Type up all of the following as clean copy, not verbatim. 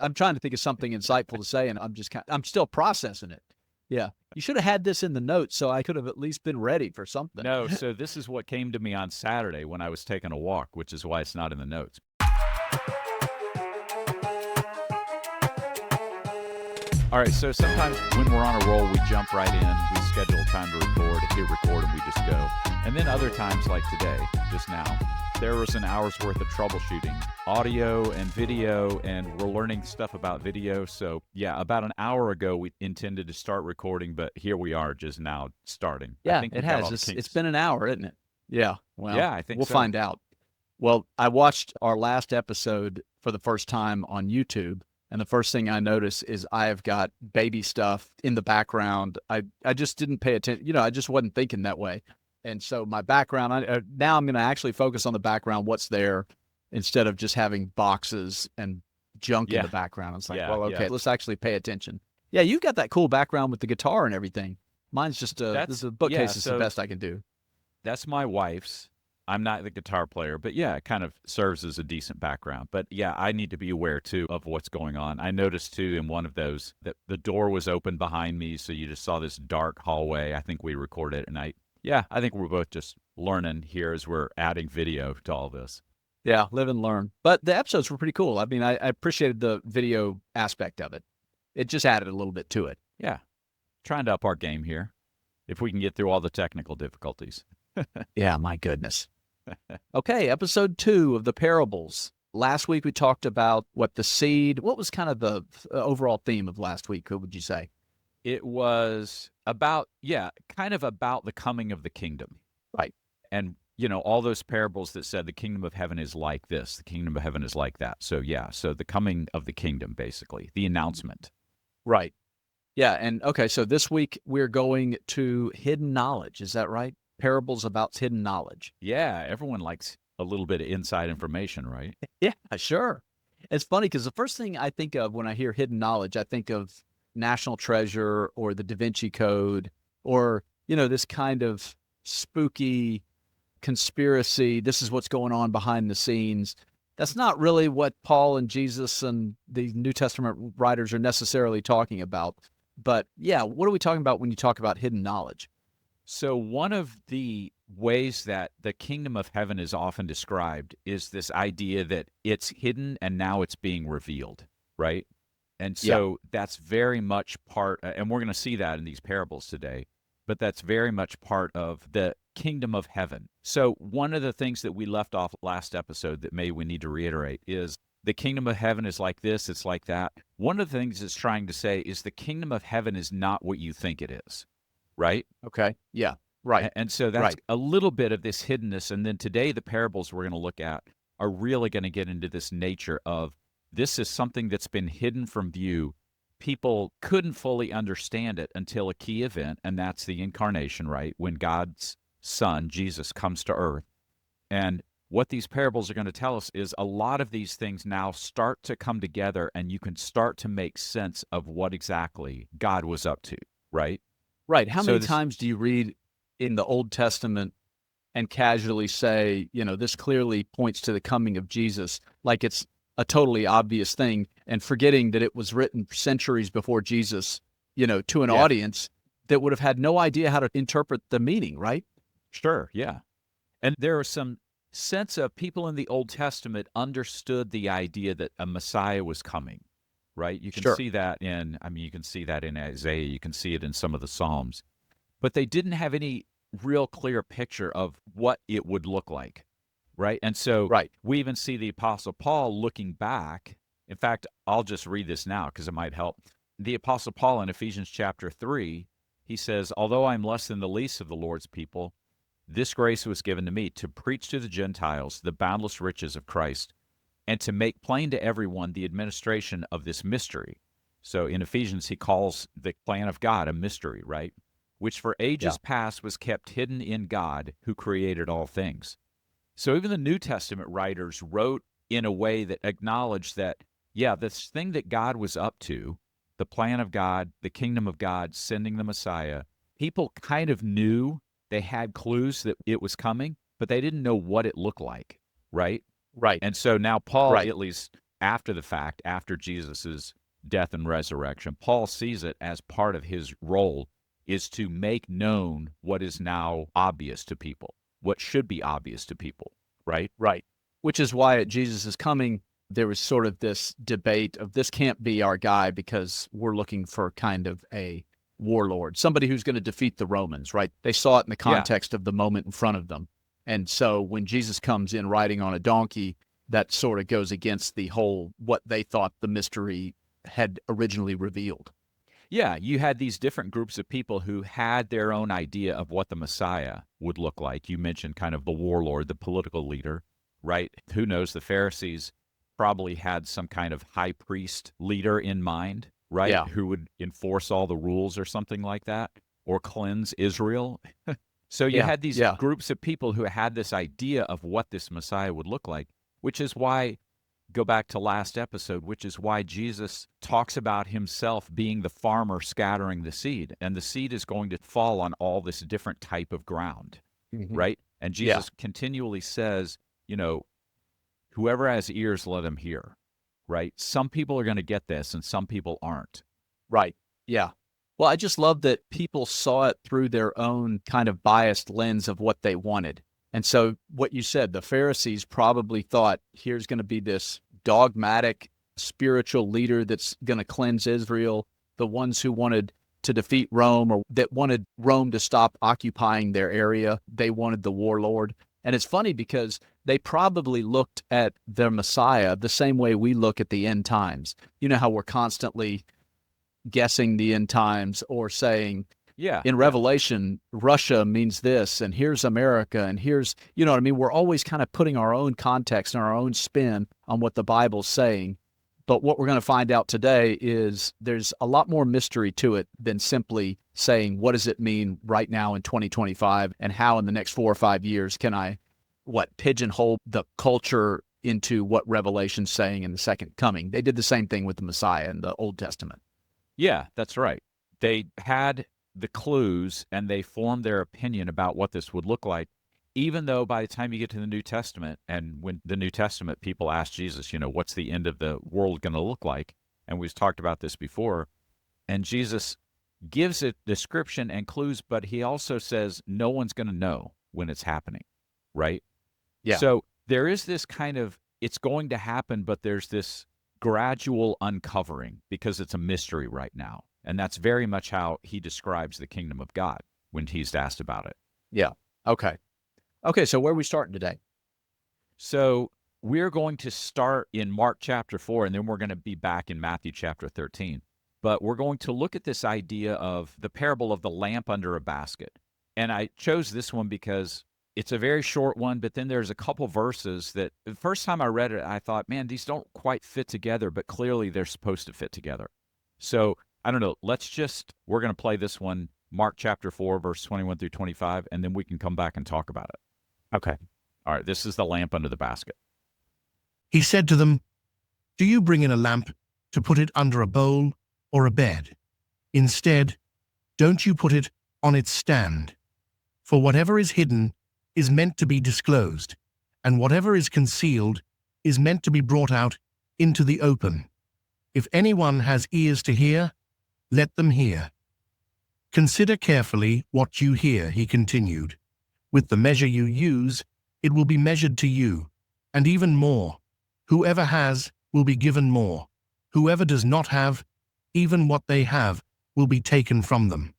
I'm trying to think of something insightful to say, and I'm still processing it. Yeah. You should have had this in the notes so I could have at least been ready for something. No, so this is what came to me on Saturday when I was taking a walk, which is why it's not in the notes. All right, so sometimes when we're on a roll, we jump right in, we schedule time to record, hit record, and we just go. And then other times, like today, just now, there was an hour's worth of troubleshooting, audio and video, and we're learning stuff about video. So yeah, about an hour ago, we intended to start recording, but here we are just now starting. Yeah, it has. It's been an hour, isn't it? Yeah. Well, yeah, I think we'll find out. Well, I watched our last episode for the first time on YouTube. And the first thing I notice is I have got baby stuff in the background. I just didn't pay attention. I just wasn't thinking that way. And so my background, now I'm going to actually focus on the background, what's there, instead of just having boxes and junk in the background. It's like, let's actually pay attention. Yeah, you've got that cool background with the guitar and everything. Mine's just this is a bookcase. It's the best I can do. That's my wife's. I'm not the guitar player, but yeah, it kind of serves as a decent background. But yeah, I need to be aware too of what's going on. I noticed too in one of those that the door was open behind me, so you just saw this dark hallway. I think we recorded it, and I think we're both just learning here as we're adding video to all this. Yeah, live and learn. But the episodes were pretty cool. I mean, I appreciated the video aspect of it. It just added a little bit to it. Yeah, trying to up our game here, if we can get through all the technical difficulties. Yeah, my goodness. Okay, episode 2 of the parables. Last week we talked about what was kind of the overall theme of last week? What would you say? It was about the coming of the kingdom. Right. And, all those parables that said the kingdom of heaven is like this, the kingdom of heaven is like that. So, so the coming of the kingdom, basically, the announcement. Right. Yeah, and okay, so this week we're going to hidden knowledge. Is that right? Parables about hidden knowledge. Yeah, everyone likes a little bit of inside information, right? Yeah, sure. It's funny because the first thing I think of when I hear hidden knowledge, I think of National Treasure or the Da Vinci Code or, this kind of spooky conspiracy. This is what's going on behind the scenes. That's not really what Paul and Jesus and the New Testament writers are necessarily talking about. But yeah, what are we talking about when you talk about hidden knowledge? So one of the ways that the kingdom of heaven is often described is this idea that it's hidden and now it's being revealed, right? And so that's very much part, and we're going to see that in these parables today, but that's very much part of the kingdom of heaven. So one of the things that we left off last episode that maybe we need to reiterate is the kingdom of heaven is like this, it's like that. One of the things it's trying to say is the kingdom of heaven is not what you think it is. Right? Okay. Yeah. Right. And so that's a little bit of this hiddenness. And then today, the parables we're going to look at are really going to get into this nature of this is something that's been hidden from view. People couldn't fully understand it until a key event, and that's the incarnation, right? When God's Son, Jesus, comes to earth. And what these parables are going to tell us is a lot of these things now start to come together, and you can start to make sense of what exactly God was up to, right? Right. How many times do you read in the Old Testament and casually say, this clearly points to the coming of Jesus, like it's a totally obvious thing, and forgetting that it was written centuries before Jesus, to an audience that would have had no idea how to interpret the meaning, right? Sure, yeah. And there are some sense of people in the Old Testament understood the idea that a Messiah was coming. Right? You can see that you can see that in Isaiah, you can see it in some of the Psalms, but they didn't have any real clear picture of what it would look like, right? And so we even see the Apostle Paul looking back. In fact, I'll just read this now because it might help. The Apostle Paul in Ephesians chapter 3, he says, although I'm less than the least of the Lord's people, this grace was given to me to preach to the Gentiles the boundless riches of Christ, and to make plain to everyone the administration of this mystery. So in Ephesians, he calls the plan of God a mystery, right? Which for ages past was kept hidden in God who created all things. So even the New Testament writers wrote in a way that acknowledged that, this thing that God was up to, the plan of God, the kingdom of God, sending the Messiah, people kind of knew, they had clues that it was coming, but they didn't know what it looked like, right? Right. And so now Paul at least after the fact, after Jesus's death and resurrection, Paul sees it as part of his role is to make known what is now obvious to people, what should be obvious to people, right? Right. Which is why at Jesus' coming, there was sort of this debate of this can't be our guy because we're looking for kind of a warlord, somebody who's going to defeat the Romans, right? They saw it in the context of the moment in front of them. And so when Jesus comes in riding on a donkey, that sort of goes against the whole what they thought the mystery had originally revealed. Yeah, you had these different groups of people who had their own idea of what the Messiah would look like. You mentioned kind of the warlord, the political leader, right? Who knows? The Pharisees probably had some kind of high priest leader in mind, right? Yeah. Who would enforce all the rules or something like that, or cleanse Israel. So you had these groups of people who had this idea of what this Messiah would look like, which is why, go back to last episode, which is why Jesus talks about himself being the farmer scattering the seed, and the seed is going to fall on all this different type of ground, right? And Jesus continually says, you know, whoever has ears, let him hear, right? Some people are going to get this and some people aren't. Right. Yeah. Well, I just love that people saw it through their own kind of biased lens of what they wanted. And so what you said, the Pharisees probably thought, here's going to be this dogmatic spiritual leader that's going to cleanse Israel, the ones who wanted to defeat Rome or that wanted Rome to stop occupying their area. They wanted the warlord. And it's funny because they probably looked at their Messiah the same way we look at the end times. You know how we're constantly guessing the end times or saying, in Revelation, Russia means this, and here's America, and here's, you know what I mean? We're always kind of putting our own context and our own spin on what the Bible's saying. But what we're going to find out today is there's a lot more mystery to it than simply saying, what does it mean right now in 2025, and how in the next 4 or 5 years can I, pigeonhole the culture into what Revelation's saying in the second coming? They did the same thing with the Messiah in the Old Testament. Yeah, that's right. They had the clues and they formed their opinion about what this would look like, even though by the time you get to the New Testament, and when the New Testament people ask Jesus, you know, what's the end of the world going to look like? And we've talked about this before, and Jesus gives a description and clues, but he also says no one's going to know when it's happening, right? Yeah. So there is this kind of, it's going to happen, but there's this gradual uncovering because it's a mystery right now. And that's very much how he describes the kingdom of God when he's asked about it. Yeah. Okay. Okay, so where are we starting today? So we're going to start in Mark chapter 4, and then we're going to be back in Matthew chapter 13. But we're going to look at this idea of the parable of the lamp under a basket. And I chose this one because it's a very short one, but then there's a couple verses that the first time I read it, I thought, man, these don't quite fit together, but clearly they're supposed to fit together. So I don't know. We're going to play this one, Mark chapter 4, verse 21 through 25, and then we can come back and talk about it. Okay. All right. This is the lamp under the basket. He said to them, "Do you bring in a lamp to put it under a bowl or a bed? Instead, don't you put it on its stand? For whatever is hidden is meant to be disclosed, and whatever is concealed is meant to be brought out into the open. If anyone has ears to hear, let them hear. Consider carefully what you hear," he continued. "With the measure you use, it will be measured to you, and even more. Whoever has will be given more. Whoever does not have, even what they have will be taken from them."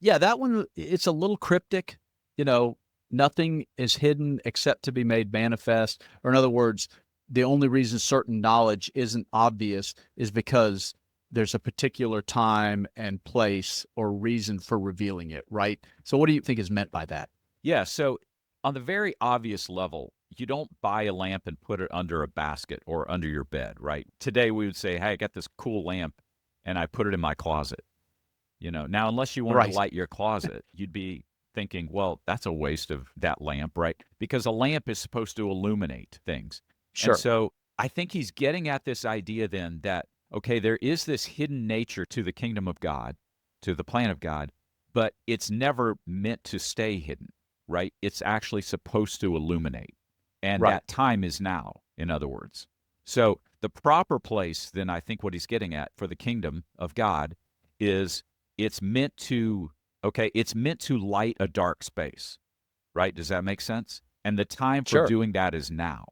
Yeah, that one, it's a little cryptic. You know, nothing is hidden except to be made manifest. Or in other words, the only reason certain knowledge isn't obvious is because there's a particular time and place or reason for revealing it, right? So what do you think is meant by that? Yeah, so on the very obvious level, you don't buy a lamp and put it under a basket or under your bed, right? Today we would say, hey, I got this cool lamp and I put it in my closet. You know, now unless you wanted to light your closet, you'd be thinking, well, that's a waste of that lamp, right? Because a lamp is supposed to illuminate things. Sure. And so I think he's getting at this idea then that, okay, there is this hidden nature to the kingdom of God, to the plan of God, but it's never meant to stay hidden, right? It's actually supposed to illuminate. And that time is now, in other words. So The proper place, then, I think what he's getting at for the kingdom of God is it's meant to light a dark space, right? Does that make sense? And the time for Sure. doing that is now.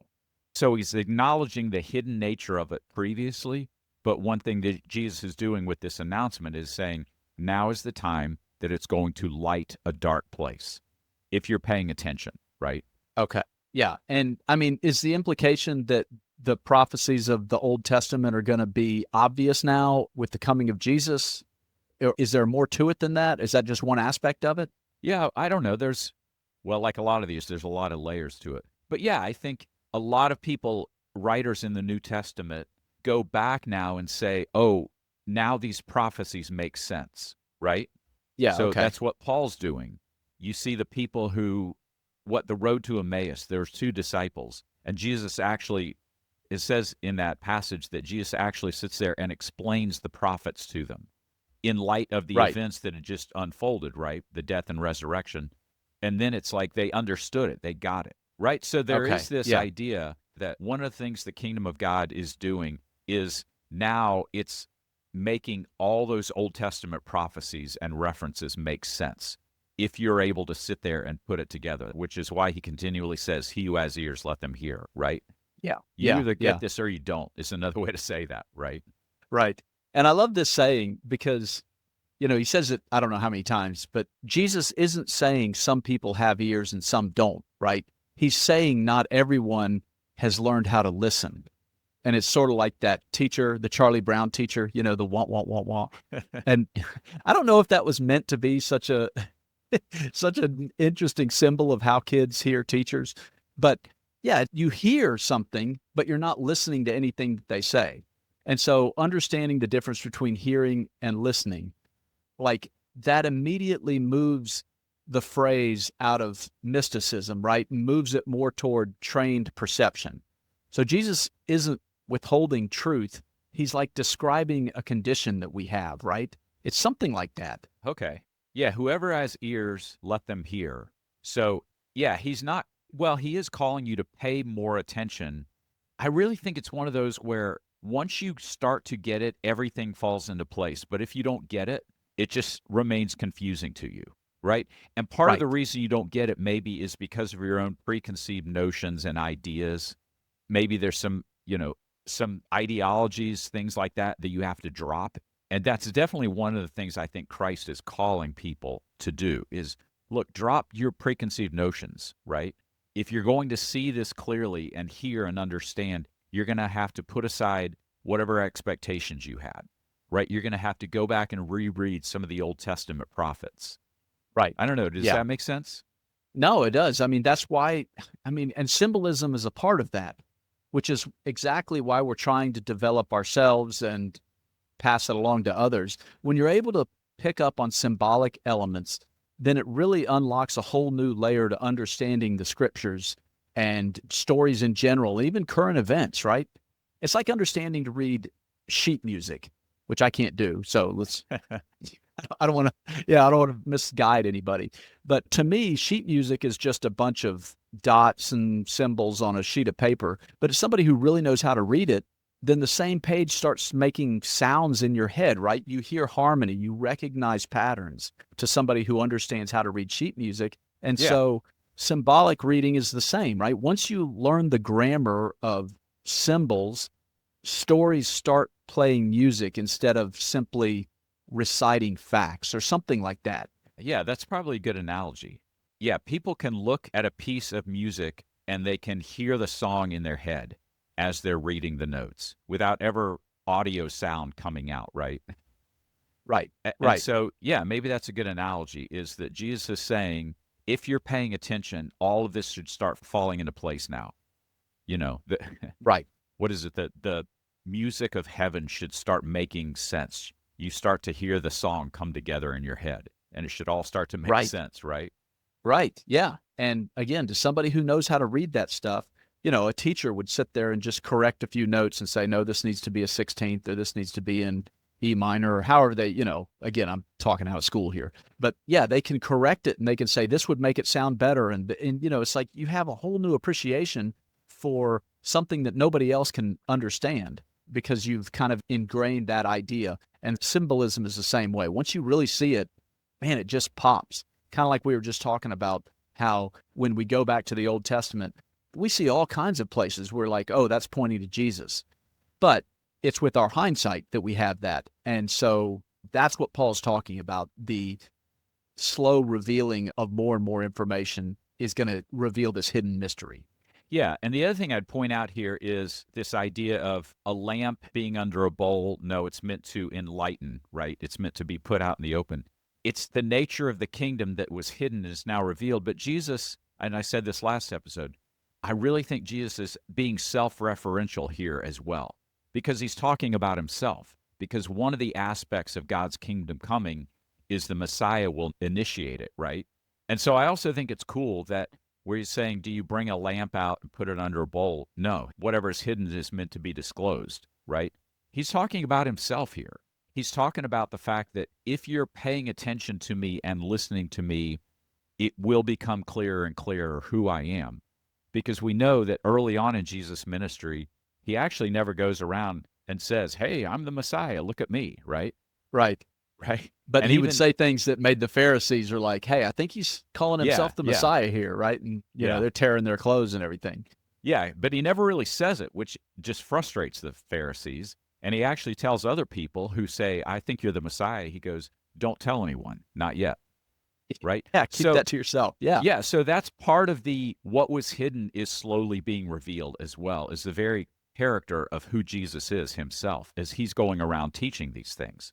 So he's acknowledging the hidden nature of it previously, but one thing that Jesus is doing with this announcement is saying, now is the time that it's going to light a dark place, if you're paying attention, right? Okay. Yeah. And I mean, is the implication that the prophecies of the Old Testament are going to be obvious now with the coming of Jesus? Or is there more to it than that? Is that just one aspect of it? Yeah, I don't know. Like a lot of these, there's a lot of layers to it. But yeah, I think a lot of people, writers in the New Testament, go back now and say, oh, now these prophecies make sense, right? Yeah. So Okay. that's what Paul's doing. You see the people the road to Emmaus, there's two disciples, and Jesus actually, it says in that passage that Jesus actually sits there and explains the prophets to them in light of the Right. events that had just unfolded, right? The death and resurrection. And then it's like they understood it, they got it, right? So there Okay. is this Yeah. idea that one of the things the kingdom of God is doing is now it's making all those Old Testament prophecies and references make sense if you're able to sit there and put it together, which is why he continually says, he who has ears, let them hear, right? Yeah. You Yeah. either Yeah. get this or you don't, is another way to say that, right? Right. And I love this saying because, he says it, I don't know how many times, but Jesus isn't saying some people have ears and some don't, right? He's saying not everyone has learned how to listen. And it's sort of like that teacher, the Charlie Brown teacher, the want, want, want, want. And I don't know if that was meant to be such an interesting symbol of how kids hear teachers. But yeah, you hear something, but you're not listening to anything that they say. And so understanding the difference between hearing and listening, like that immediately moves the phrase out of mysticism, right? Moves it more toward trained perception. So Jesus isn't withholding truth. He's like describing a condition that we have, right? It's something like that. Okay. Yeah, whoever has ears, let them hear. So, yeah, he is calling you to pay more attention. I really think it's one of those where once you start to get it, everything falls into place. But if you don't get it, it just remains confusing to you, right? And part of the Right. reason you don't get it maybe is because of your own preconceived notions and ideas. Maybe there's some ideologies, things like that you have to drop. And that's definitely one of the things I think Christ is calling people to do is, look, drop your preconceived notions, right? If you're going to see this clearly and hear and understand, you're going to have to put aside whatever expectations you had, right? You're going to have to go back and reread some of the Old Testament prophets. Right. I don't know. Does Yeah. that make sense? No, it does. I mean, that's why, and symbolism is a part of that, which is exactly why we're trying to develop ourselves and pass it along to others. When you're able to pick up on symbolic elements, then it really unlocks a whole new layer to understanding the scriptures and stories in general, even current events, right? It's like understanding to read sheet music, which I can't do. So let's, I don't want to misguide anybody. But to me, sheet music is just a bunch of dots and symbols on a sheet of paper. But if somebody who really knows how to read it, then the same page starts making sounds in your head, right? You hear harmony, you recognize patterns to somebody who understands how to read sheet music. And Yeah. so symbolic reading is the same, right? Once you learn the grammar of symbols, stories start playing music instead of simply reciting facts or something like that. Yeah, that's probably a good analogy. Yeah, people can look at a piece of music and they can hear the song in their head as they're reading the notes without ever audio sound coming out, right? Right. And Right. so, yeah, maybe that's a good analogy is that Jesus is saying, if you're paying attention, all of this should start falling into place now. Right. What is it? The music of heaven should start making sense. You start to hear the song come together in your head, and it should all start to make Right. sense, right? Right. Yeah. And again, to somebody who knows how to read that stuff, a teacher would sit there and just correct a few notes and say, no, this needs to be a 16th or this needs to be in E minor or however they, again, I'm talking out of school here, but yeah, they can correct it and they can say, this would make it sound better. And it's like you have a whole new appreciation for something that nobody else can understand because you've kind of ingrained that idea. And symbolism is the same way. Once you really see it, man, it just pops. Kind of like we were just talking about how when we go back to the Old Testament, we see all kinds of places where like, oh, that's pointing to Jesus. But it's with our hindsight that we have that. And so that's what Paul's talking about. The slow revealing of more and more information is going to reveal this hidden mystery. Yeah, and the other thing I'd point out here is this idea of a lamp being under a bowl. No, it's meant to enlighten, right? It's meant to be put out in the open. It's the nature of the kingdom that was hidden is now revealed. But Jesus, and I said this last episode, I really think Jesus is being self-referential here as well, because he's talking about himself. Because one of the aspects of God's kingdom coming is the Messiah will initiate it, right? And so I also think it's cool that where he's saying, do you bring a lamp out and put it under a bowl? No, whatever is hidden is meant to be disclosed, right? He's talking about himself here. He's talking about the fact that if you're paying attention to me and listening to me, it will become clearer and clearer who I am. Because we know that early on in Jesus' ministry, he actually never goes around and says, hey, I'm the Messiah, look at me, right? Right. Right. But And he even, would say things that made the Pharisees are like, hey, I think he's calling himself the yeah. Messiah here, right? And, you know, they're tearing their clothes and everything. Yeah, but he never really says it, which just frustrates the Pharisees. And he actually tells other people who say, I think you're the Messiah. He goes, don't tell anyone, not yet. Right? Yeah, keep that to yourself. Yeah. Yeah, so that's part of the what was hidden is slowly being revealed as well, is the very character of who Jesus is himself as he's going around teaching these things.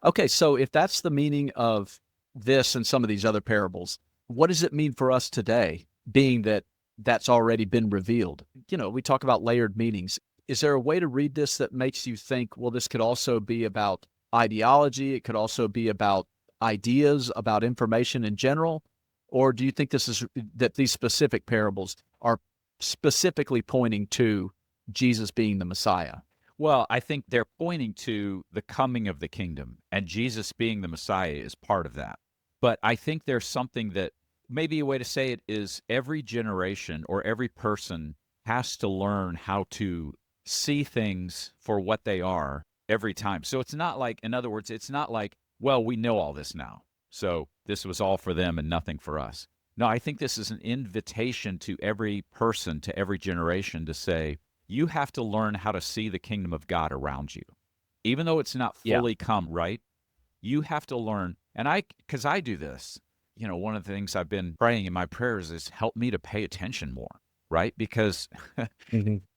Okay, so if that's the meaning of this and some of these other parables, what does it mean for us today, being that that's already been revealed? You know, we talk about layered meanings. Is there a way to read this that makes you think, well, this could also be about ideology, it could also be about ideas, about information in general? Or do you think that these specific parables are specifically pointing to Jesus being the Messiah? Well, I think they're pointing to the coming of the kingdom, and Jesus being the Messiah is part of that. But I think there's something that maybe a way to say it is every generation or every person has to learn how to see things for what they are every time. So it's not like, in other words, it's not like, well, we know all this now, so this was all for them and nothing for us. No, I think this is an invitation to every person, to every generation to say, you have to learn how to see the kingdom of God around you. Even though it's not fully come, right? You have to learn. And because I do this, you know, one of the things I've been praying in my prayers is help me to pay attention more, right? Because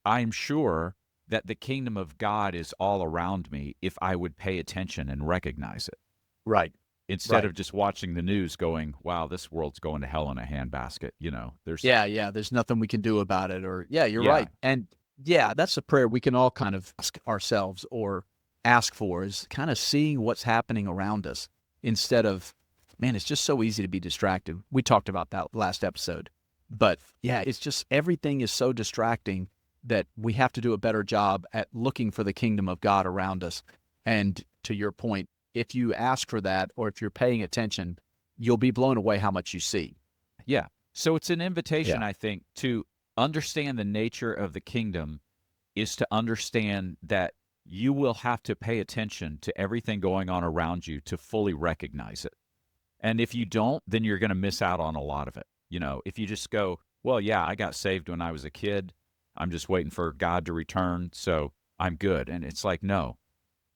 I'm sure that the kingdom of God is all around me if I would pay attention and recognize it. Right. Instead of just watching the news going, wow, this world's going to hell in a handbasket. You know, there's nothing we can do about it. Or you're right. And yeah, that's a prayer we can all kind of ask ourselves or ask for, is kind of seeing what's happening around us instead of, man, it's just so easy to be distracted. We talked about that last episode. But yeah, it's just everything is so distracting that we have to do a better job at looking for the kingdom of God around us. And to your point, if you ask for that or if you're paying attention, you'll be blown away how much you see. Yeah. So it's an invitation, I think, to understand the nature of the kingdom is to understand that you will have to pay attention to everything going on around you to fully recognize it. And if you don't, then you're going to miss out on a lot of it. You know, if you just go, well, yeah, I got saved when I was a kid. I'm just waiting for God to return, so I'm good. And it's like, no,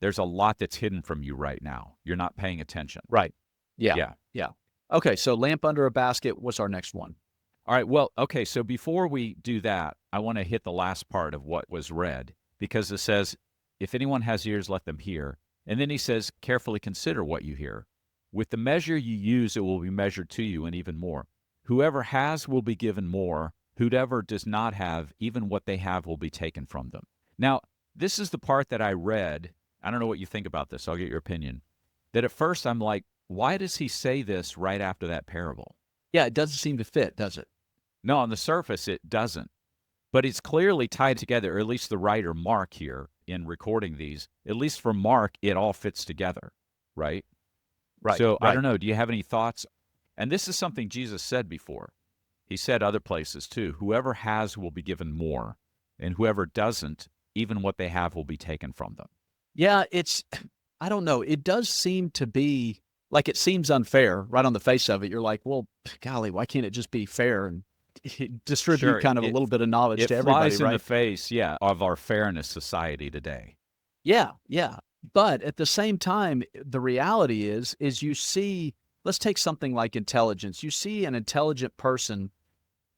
there's a lot that's hidden from you right now. You're not paying attention. Right. Yeah. Okay, so lamp under a basket. What's our next one? All right, well, okay, so before we do that, I want to hit the last part of what was read, because it says, if anyone has ears, let them hear. And then he says, carefully consider what you hear. With the measure you use, it will be measured to you, and even more. Whoever has will be given more. Whoever does not have, even what they have will be taken from them. Now, this is the part that I read. I don't know what you think about this. I'll get your opinion. That at first I'm like, why does he say this right after that parable? Yeah, it doesn't seem to fit, does it? No, on the surface, it doesn't. But it's clearly tied together, or at least the writer Mark here in recording these, at least for Mark, it all fits together, right? Right. So I don't know. Do you have any thoughts? And this is something Jesus said before. He said other places too, whoever has will be given more, and whoever doesn't, even what they have will be taken from them. Yeah, I don't know. It does seem to be like it seems unfair right on the face of it. You're like, well, golly, why can't it just be fair and distribute Sure, kind of a little bit of knowledge it to everybody, flies in the right? face, yeah, of our fairness society today. Yeah, yeah. But at the same time, the reality is you see, let's take something like intelligence. You see an intelligent person,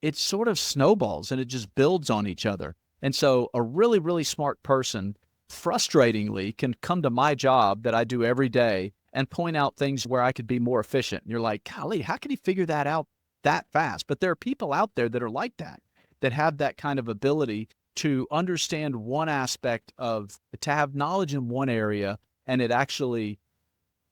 it sort of snowballs and it just builds on each other. And so a really, really smart person, frustratingly, can come to my job that I do every day and point out things where I could be more efficient. And you're like, golly, how can he figure that out that fast? But there are people out there that are like that, that have that kind of ability to understand one aspect of, to have knowledge in one area, and it actually,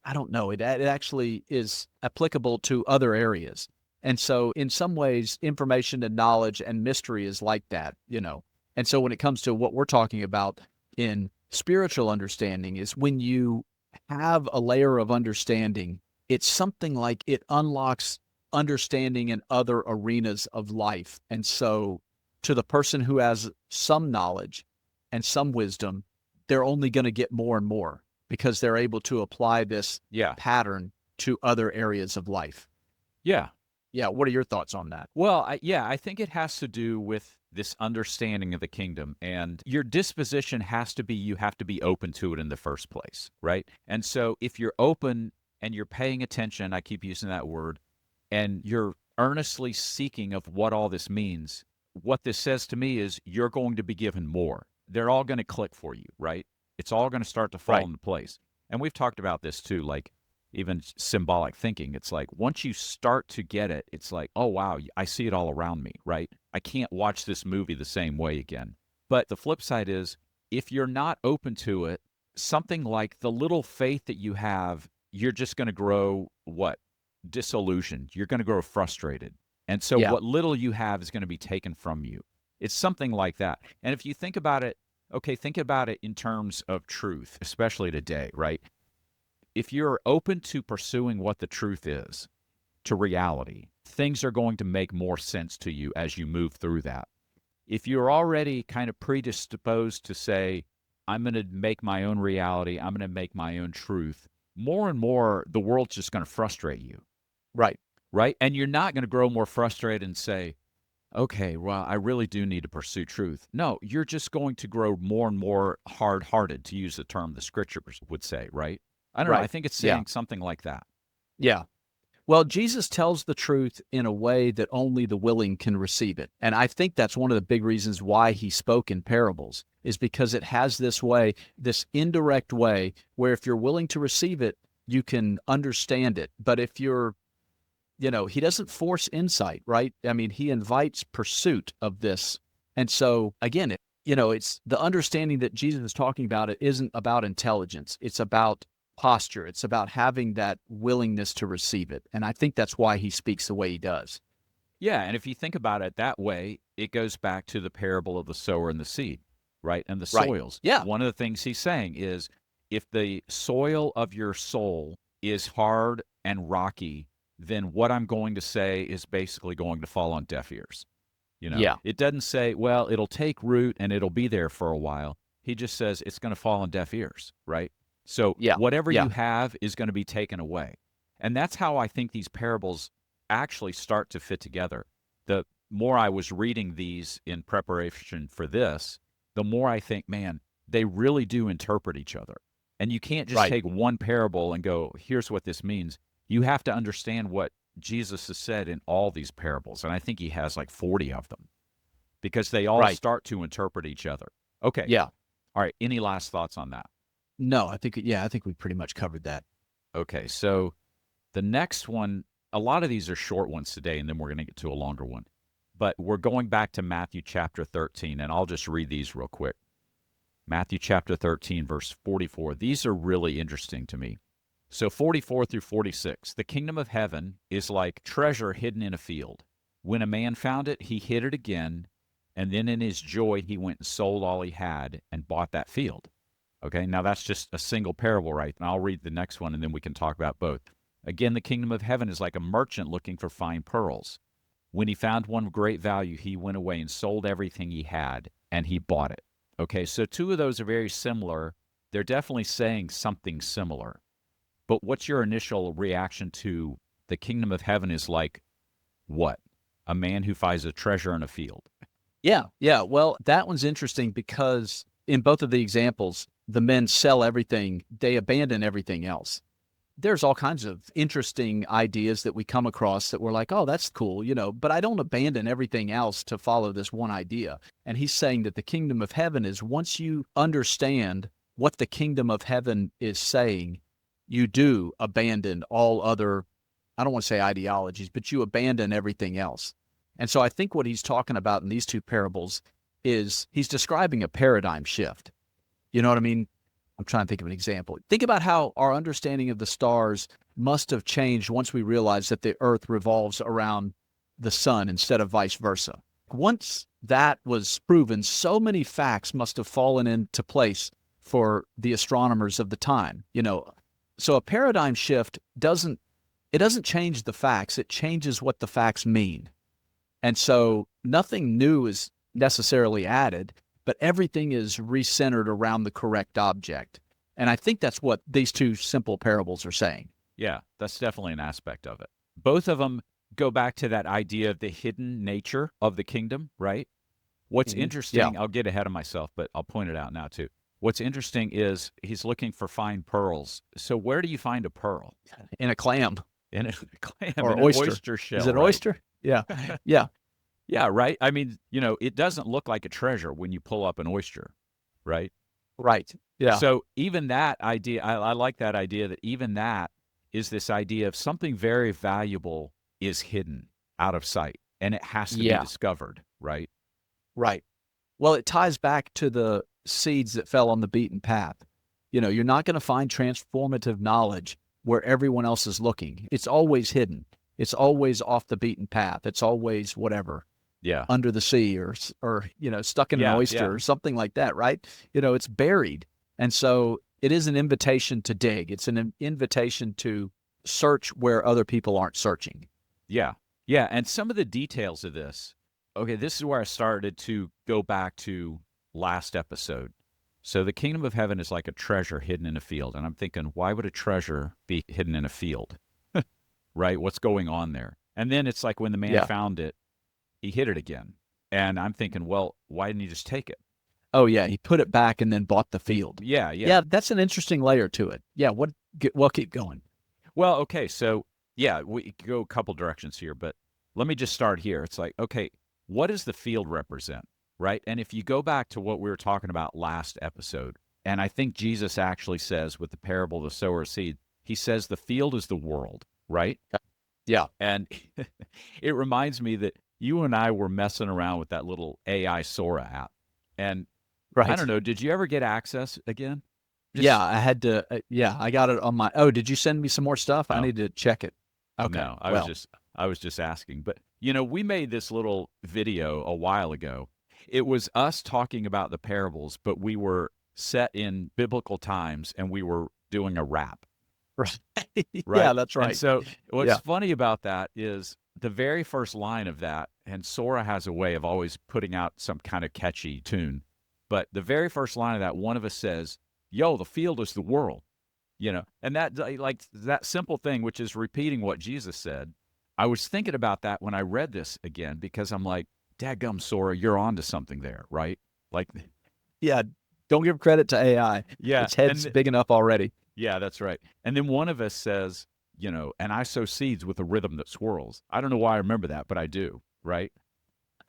I don't know, it actually is applicable to other areas. And so in some ways, information and knowledge and mystery is like that, you know. And so when it comes to what we're talking about in spiritual understanding is when you have a layer of understanding, it's something like it unlocks understanding in other arenas of life. And so to the person who has some knowledge and some wisdom, they're only going to get more and more because they're able to apply this pattern to other areas of life. Yeah. Yeah. What are your thoughts on that? Well, I think it has to do with this understanding of the kingdom, and your disposition has to be, you have to be open to it in the first place, right? And so if you're open and you're paying attention, I keep using that word, and you're earnestly seeking of what all this means, what this says to me is you're going to be given more. They're all going to click for you, right? It's all going to start to fall into place. And we've talked about this too, like even symbolic thinking. It's like once you start to get it, it's like, oh, wow, I see it all around me, right? I can't watch this movie the same way again. But the flip side is if you're not open to it, something like the little faith that you have, you're just going to grow what? Disillusioned. You're going to grow frustrated. And so what little you have is going to be taken from you. It's something like that. And if you think about it, okay, think about it in terms of truth, especially today, right? If you're open to pursuing what the truth is, to reality, things are going to make more sense to you as you move through that. If you're already kind of predisposed to say, I'm going to make my own reality, I'm going to make my own truth, more and more the world's just going to frustrate you. Right. Right? And you're not going to grow more frustrated and say, okay, well, I really do need to pursue truth. No, you're just going to grow more and more hard-hearted, to use the term the scriptures would say, right? I don't know. I think it's saying something like that. Yeah. Well, Jesus tells the truth in a way that only the willing can receive it. And I think that's one of the big reasons why he spoke in parables, is because it has this way, this indirect way, where if you're willing to receive it, you can understand it. But if you're, he doesn't force insight, right? I mean, he invites pursuit of this. And so, again, it's the understanding that Jesus is talking about. It isn't about intelligence. It's about posture. It's about having that willingness to receive it. And I think that's why he speaks the way he does. Yeah, and if you think about it that way, it goes back to the parable of the sower and the seed, right? And the soils. Yeah. One of the things he's saying is if the soil of your soul is hard and rocky, then what I'm going to say is basically going to fall on deaf ears. It doesn't say, well, it'll take root and it'll be there for a while. He just says it's going to fall on deaf ears, right? So whatever you have is going to be taken away. And that's how I think these parables actually start to fit together. The more I was reading these in preparation for this, the more I think, man, they really do interpret each other. And you can't just take one parable and go, here's what this means. You have to understand what Jesus has said in all these parables. And I think he has like 40 of them because they all start to interpret each other. Okay. Yeah. All right. Any last thoughts on that? No, I think we pretty much covered that. Okay, so the next one, a lot of these are short ones today, and then we're going to get to a longer one. But we're going back to Matthew chapter 13, and I'll just read these real quick. Matthew chapter 13, verse 44. These are really interesting to me. So 44 through 46. The kingdom of heaven is like treasure hidden in a field. When a man found it, he hid it again, and then in his joy he went and sold all he had and bought that field. Okay, now that's just a single parable, right? And I'll read the next one, and then we can talk about both. Again, the kingdom of heaven is like a merchant looking for fine pearls. When he found one of great value, he went away and sold everything he had, and he bought it. Okay, so two of those are very similar. They're definitely saying something similar. But what's your initial reaction to the kingdom of heaven is like what? A man who finds a treasure in a field. Yeah, yeah. Well, that one's interesting because in both of the examples, the men sell everything, they abandon everything else. There's all kinds of interesting ideas that we come across that we're like, oh, that's cool, but I don't abandon everything else to follow this one idea. And he's saying that the kingdom of heaven is once you understand what the kingdom of heaven is saying, you do abandon all other, I don't want to say ideologies, but you abandon everything else. And so I think what he's talking about in these two parables is he's describing a paradigm shift. You know what I mean? I'm trying to think of an example. Think about how our understanding of the stars must have changed once we realized that the earth revolves around the sun instead of vice versa. Once that was proven, so many facts must have fallen into place for the astronomers of the time. So a paradigm shift doesn't change the facts, it changes what the facts mean. And so nothing new is necessarily added, but everything is recentered around the correct object. And I think that's what these two simple parables are saying. Yeah, that's definitely an aspect of it. Both of them go back to that idea of the hidden nature of the kingdom, right? What's interesting, I'll get ahead of myself, but I'll point it out now too. What's interesting is he's looking for fine pearls. So where do you find a pearl? In a clam. In a clam. Or in oyster. An oyster shell. Is it right? oyster? Yeah. Yeah. Yeah, right? I mean, it doesn't look like a treasure when you pull up an oyster, right? Right. Yeah. So even that idea, I like that idea that even that is this idea of something very valuable is hidden out of sight, and it has to be discovered, right? Right. Well, it ties back to the seeds that fell on the beaten path. You're not going to find transformative knowledge where everyone else is looking. It's always hidden. It's always off the beaten path. It's always whatever. Yeah. Under the sea or stuck in an oyster or something like that, right? It's buried. And so it is an invitation to dig. It's an invitation to search where other people aren't searching. Yeah. Yeah. And some of the details of this, okay, this is where I started to go back to last episode. So the kingdom of heaven is like a treasure hidden in a field. And I'm thinking, why would a treasure be hidden in a field? Right? What's going on there? And then it's like when the man found it, he hid it again. And I'm thinking, well, why didn't he just take it? Oh, yeah. He put it back and then bought the field. Yeah. Yeah, that's an interesting layer to it. Yeah, we'll keep going. Well, okay. So, yeah, we could go a couple directions here, but let me just start here. It's like, okay, what does the field represent, right? And if you go back to what we were talking about last episode, and I think Jesus actually says with the parable of the sower seed, he says the field is the world, right? Yeah. And it reminds me that you and I were messing around with that little AI Sora app. And I don't know, did you ever get access again? Yeah, I had to. I got it on my. Oh, did you send me some more stuff? No. I need to check it. Okay. No, I was just asking. But we made this little video a while ago. It was us talking about the parables, but we were set in biblical times and we were doing a rap. Right. Right? Yeah, that's right. And so what's funny about that is the very first line of that, and Sora has a way of always putting out some kind of catchy tune, but the very first line of that, one of us says, yo, the field is the world, and that, like, that simple thing, which is repeating what Jesus said. I was thinking about that when I read this again, because I'm like, dadgum, Sora, you're onto something there, right? Like, yeah, don't give credit to AI. Yeah. Its head's big enough already. Yeah, that's right. And then one of us says, and I sow seeds with a rhythm that swirls. I don't know why I remember that, but I do, right?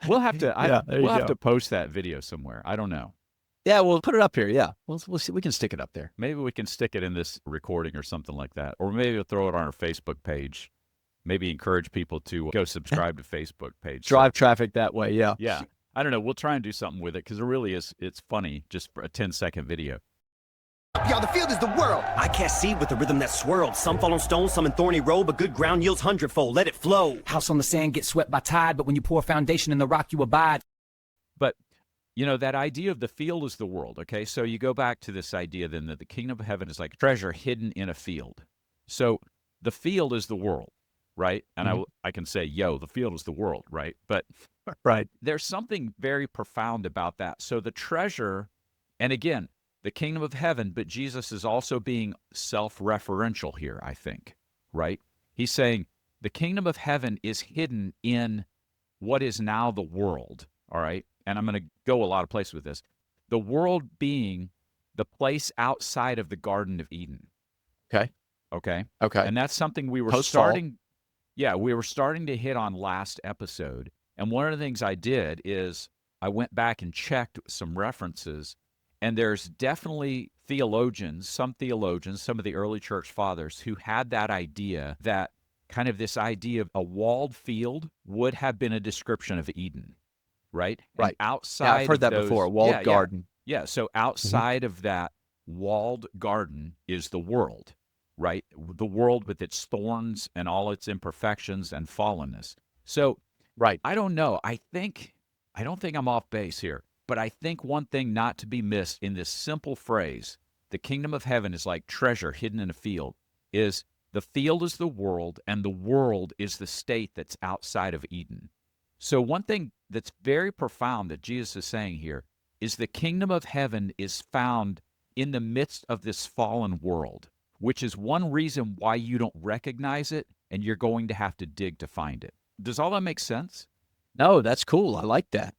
We'll have to we'll have to post that video somewhere. I don't know. Yeah, we'll put it up here. Yeah, we'll see. We can stick it up there. Maybe we can stick it in this recording or something like that. Or maybe we'll throw it on our Facebook page. Maybe encourage people to go subscribe to Facebook page. Drive traffic that way, yeah. Yeah. I don't know. We'll try and do something with it because it really is. It's funny just for a 10-second video. Y'all, the field is the world. I cast seed with a rhythm that swirled. Some fall on stones, some in thorny road, but good ground yields hundredfold. Let it flow. House on the sand gets swept by tide, but when you pour a foundation in the rock, you abide. But, that idea of the field is the world, okay? So you go back to this idea then that the kingdom of heaven is like treasure hidden in a field. So the field is the world. right? And Mhm. I can say, yo, the field is the world, right? But Right. there's something very profound about that. So the treasure, and again, the kingdom of heaven, but Jesus is also being self-referential here, I think, right? He's saying the kingdom of heaven is hidden in what is now the world, all right? And I'm going to go a lot of places with this. The world being the place outside of the Garden of Eden, Okay. okay? Okay. And that's something we were Post-fall. we were starting to hit on last episode. And one of the things I did is I went back and checked some references, and there's definitely theologians, some of the early church fathers who had that idea, that kind of this idea of a walled field would have been a description of Eden, right? And Right. Yeah, I've outside heard of that before. A those, walled garden. yeah. So Mhm. outside of that walled garden is the world, right? The world with its thorns and all its imperfections and fallenness. So Right. I don't know. I don't think I'm off base here, but I think one thing not to be missed in this simple phrase, the kingdom of heaven is like treasure hidden in a field, is the field is the world and the world is the state that's outside of Eden. So one thing that's very profound that Jesus is saying here is the kingdom of heaven is found in the midst of this fallen world, which is one reason why you don't recognize it and you're going to have to dig to find it. Does all that make sense? No, that's cool. I like that.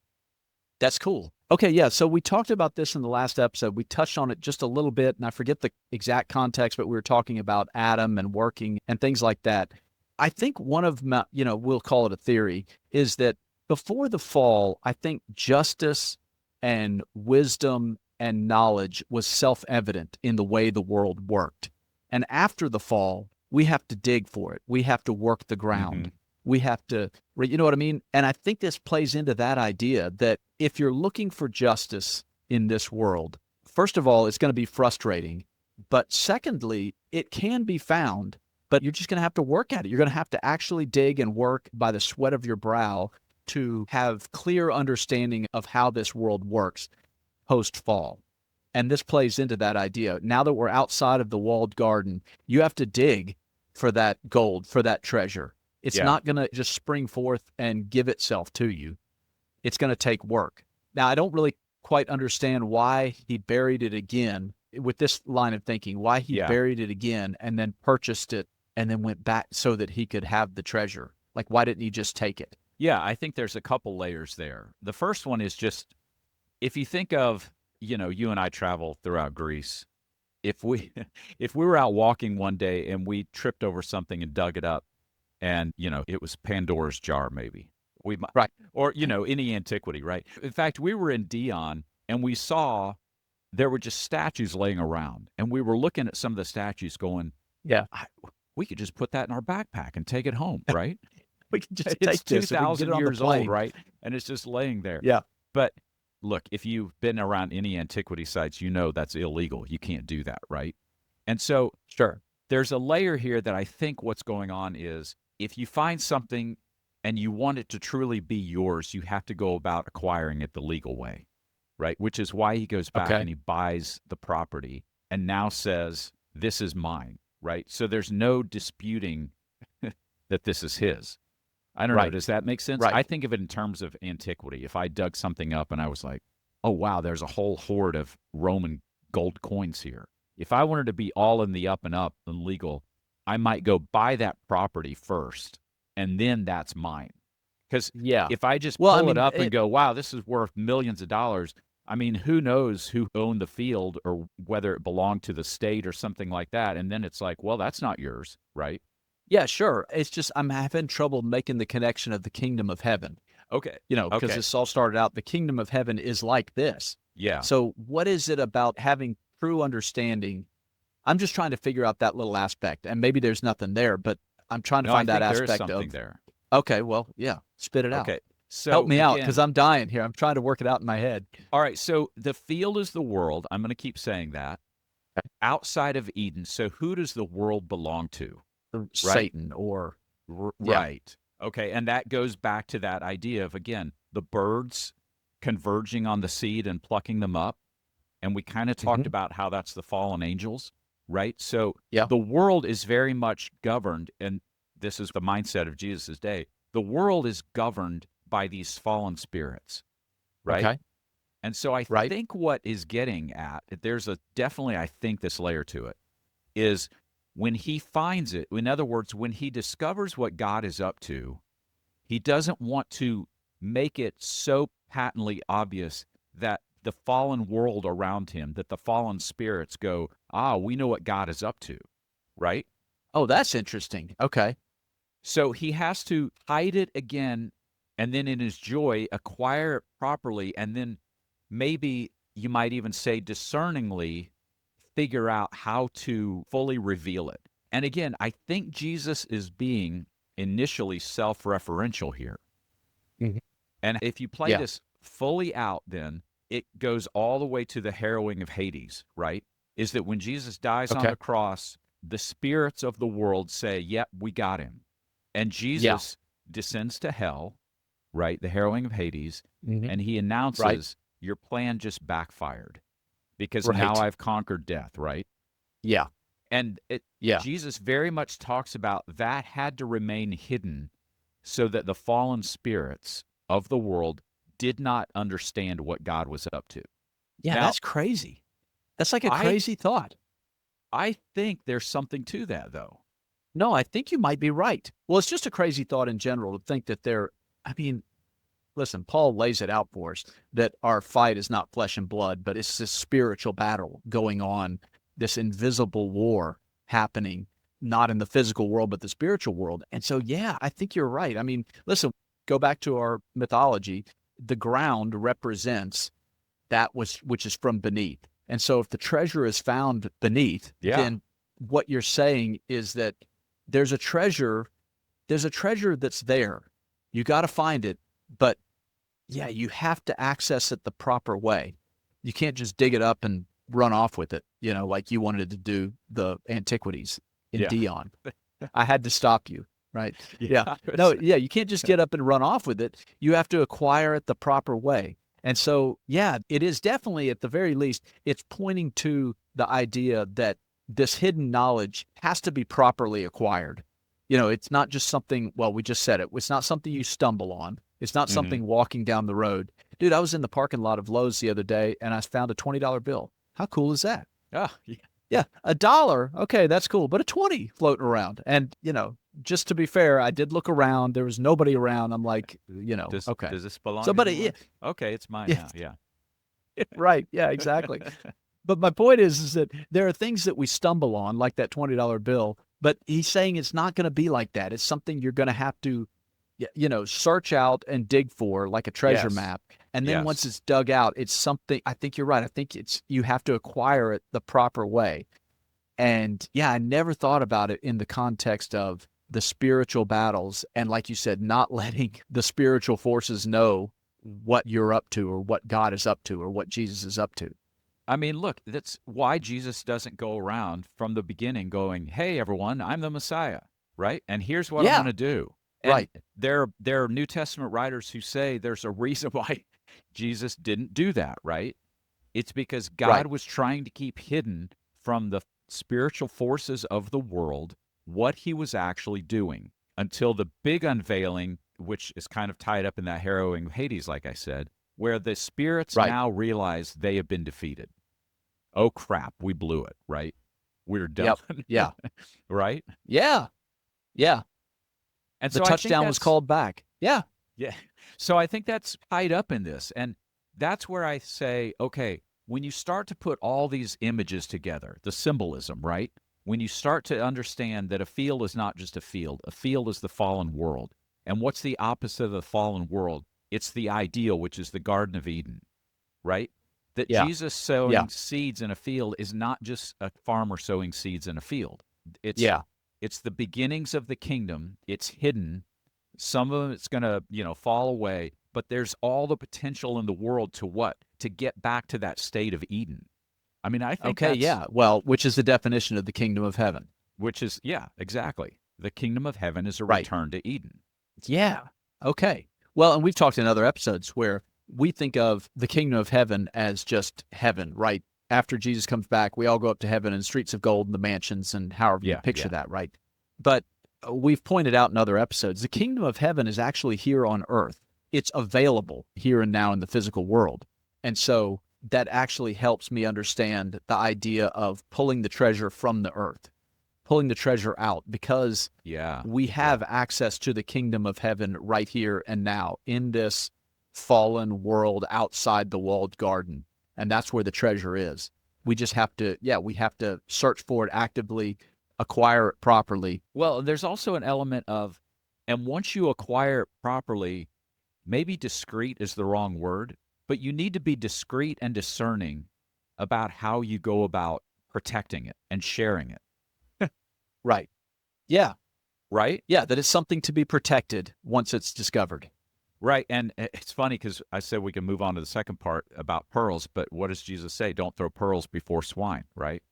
That's cool. Okay, yeah. So we talked about this in the last episode. We touched on it just a little bit, and I forget the exact context, but we were talking about Adam and working and things like that. I think one of my, we'll call it a theory, is that before the fall, I think justice and wisdom and knowledge was self-evident in the way the world worked. And after the fall, we have to dig for it. We have to work the ground. We have to, you know what I mean? And I think this plays into that idea that if you're looking for justice in this world, first of all, it's going to be frustrating. But secondly, it can be found, but you're just going to have to work at it. You're going to have to actually dig and work by the sweat of your brow to have clear understanding of how this world works post-fall. And this plays into that idea. Now that we're outside of the walled garden, you have to dig for that gold, for that treasure. It's Yeah. not going to just spring forth and give itself to you. It's going to take work. Now, I don't really quite understand why he buried it again with this line of thinking, why he Yeah. buried it again and then purchased it and then went back so that he could have the treasure. Like, why didn't he just take it? Yeah, I think there's a couple layers there. The first one is just, if you think of, you and I travel throughout Greece. If we if we were out walking one day and we tripped over something and dug it up, and it was Pandora's jar, maybe we might, Right. or any antiquity, right? In fact, we were in Dion and we saw there were just statues laying around, and we were looking at some of the statues going, Yeah. we could just put that in our backpack and take it home, right? We can just It's take this and we can get 2,000 it on the years old, plane. right? And it's just laying there. Yeah. But look, if you've been around any antiquity sites, that's illegal. You can't do that, right? And so Sure. there's a layer here that I think what's going on is, if you find something and you want it to truly be yours, you have to go about acquiring it the legal way, right? Which is why he goes back Okay. and he buys the property and now says, this is mine, right? So there's no disputing that this is his. I don't know. Right. Does that make sense? Right. I think of it in terms of antiquity. If I dug something up and I was like, oh, wow, there's a whole hoard of Roman gold coins here. If I wanted to be all in the up and legal, I might go buy that property first, and then that's mine. Because Yeah. if I just Well, I pull it mean, up and go, wow, this is worth millions of dollars, I mean, who knows who owned the field or whether it belonged to the state or something like that. And then it's like, well, that's not yours, right? Yeah, sure. It's just I'm having trouble making the connection of the kingdom of heaven. Okay. Because Okay. this all started out, the kingdom of heaven is like this. Yeah. So what is it about having true understanding? I'm just trying to figure out that little aspect, and maybe there's nothing there, but I'm trying to No, I find that think there is aspect something of. there. Okay, well, yeah, spit it out. Okay. So Help me out again- because I'm dying here. I'm trying to work it out in my head. All right, so the field is the world. I'm going to keep saying that. Outside of Eden, so who does the world belong to? Satan or Yeah. Right. Okay, and that goes back to that idea of, again, the birds converging on the seed and plucking them up. And we kind of talked about how that's the fallen angels, right? So Yeah. the world is very much governed, and this is the mindset of Jesus' day. The world is governed by these fallen spirits, right? Okay. And so I Right. think what is getting at, there's definitely, I think, this layer to it, is when he finds it, in other words, when he discovers what God is up to, he doesn't want to make it so patently obvious that the fallen world around him, that the fallen spirits go, we know what God is up to, right? Oh, that's interesting. Okay. So he has to hide it again, and then in his joy, acquire it properly, and then maybe you might even say discerningly figure out how to fully reveal it. And again, I think Jesus is being initially self-referential here. Mhm. And if you play Yeah. this fully out, then it goes all the way to the harrowing of Hades, right? Is that when Jesus dies on Okay. the cross, the spirits of the world say, yep, we got him. And Jesus descends to hell, right? The harrowing of Hades. Mhm. And he announces, your plan just backfired because now Right. I've conquered death, right? Yeah. And Yeah. Jesus very much talks about that had to remain hidden so that the fallen spirits of the world did not understand what God was up to. Yeah, Now, that's crazy. That's like a I crazy thought. I think there's something to that, though. No, I think you might be right. Well, it's just a crazy thought in general to think that I mean, listen, Paul lays it out for us that our fight is not flesh and blood, but it's this spiritual battle going on, this invisible war happening, not in the physical world, but the spiritual world. And so, yeah, I think you're right. I mean, listen, go back to our mythology. The ground represents which is from beneath. And so if the treasure is found beneath, then what you're saying is that there's a treasure that's there. You got to find it, but yeah, you have to access it the proper way. You can't just dig it up and run off with it, like you wanted to do the antiquities in Dion. I had to stop you, right? Yeah. No, yeah, you can't just get up and run off with it. You have to acquire it the proper way. And so, yeah, it is definitely, at the very least, it's pointing to the idea that this hidden knowledge has to be properly acquired. It's not just something, well, we just said it. It's not something you stumble on. It's not something walking down the road. Dude, I was in the parking lot of Lowe's the other day and I found a $20 bill. How cool is that? Oh, yeah. Yeah, $1. Okay, that's cool. But a 20 floating around. And, just to be fair, I did look around. There was nobody around. I'm like, okay. Does this belong Somebody, anywhere? Okay, it's mine now. Yeah. Right. Yeah, exactly. But my point is that there are things that we stumble on, like that $20 bill. But he's saying it's not going to be like that. It's something you're going to have to, search out and dig for, like a treasure map. And then once it's dug out, it's something, I think you're right. I think you have to acquire it the proper way. And yeah, I never thought about it in the context of the spiritual battles. And like you said, not letting the spiritual forces know what you're up to or what God is up to or what Jesus is up to. I mean, look, that's why Jesus doesn't go around from the beginning going, hey, everyone, I'm the Messiah, right? And here's what I'm going to do. And right. There are New Testament writers who say there's a reason why Jesus didn't do that, right? It's because God was trying to keep hidden from the spiritual forces of the world what he was actually doing until the big unveiling, which is kind of tied up in that harrowing of Hades, like I said, where the spirits now realize they have been defeated. Oh, crap, we blew it, right? We're done. Yep. Yeah. Right? Yeah. Yeah. And the so touchdown was called back. Yeah. Yeah. So I think that's tied up in this. And that's where I say, okay, when you start to put all these images together, the symbolism, right? When you start to understand that a field is not just a field is the fallen world. And what's the opposite of the fallen world? It's the ideal, which is the Garden of Eden, right? That Jesus sowing seeds in a field is not just a farmer sowing seeds in a field. It's the beginnings of the kingdom. It's hidden. Some of it's going to, fall away, but there's all the potential in the world to what? To get back to that state of Eden. I mean, I think well, which is the definition of the kingdom of heaven. Which is, exactly. The kingdom of heaven is a return to Eden. Yeah. Okay. Well, and we've talked in other episodes where we think of the kingdom of heaven as just heaven, right? After Jesus comes back, we all go up to heaven in streets of gold and the mansions and however you picture that, right? But we've pointed out in other episodes, the kingdom of heaven is actually here on earth. It's available here and now in the physical world. And so that actually helps me understand the idea of pulling the treasure from the earth, pulling the treasure out, because we have access to the kingdom of heaven right here and now in this fallen world outside the walled garden. And that's where the treasure is. We just have to, we have to search for it actively, acquire it properly. Well, there's also an element of, and once you acquire it properly, maybe discreet is the wrong word, but you need to be discreet and discerning about how you go about protecting it and sharing it. Right. Yeah. Right? Yeah, that it's something to be protected once it's discovered. Right. And it's funny because I said we can move on to the second part about pearls, but what does Jesus say? Don't throw pearls before swine, right?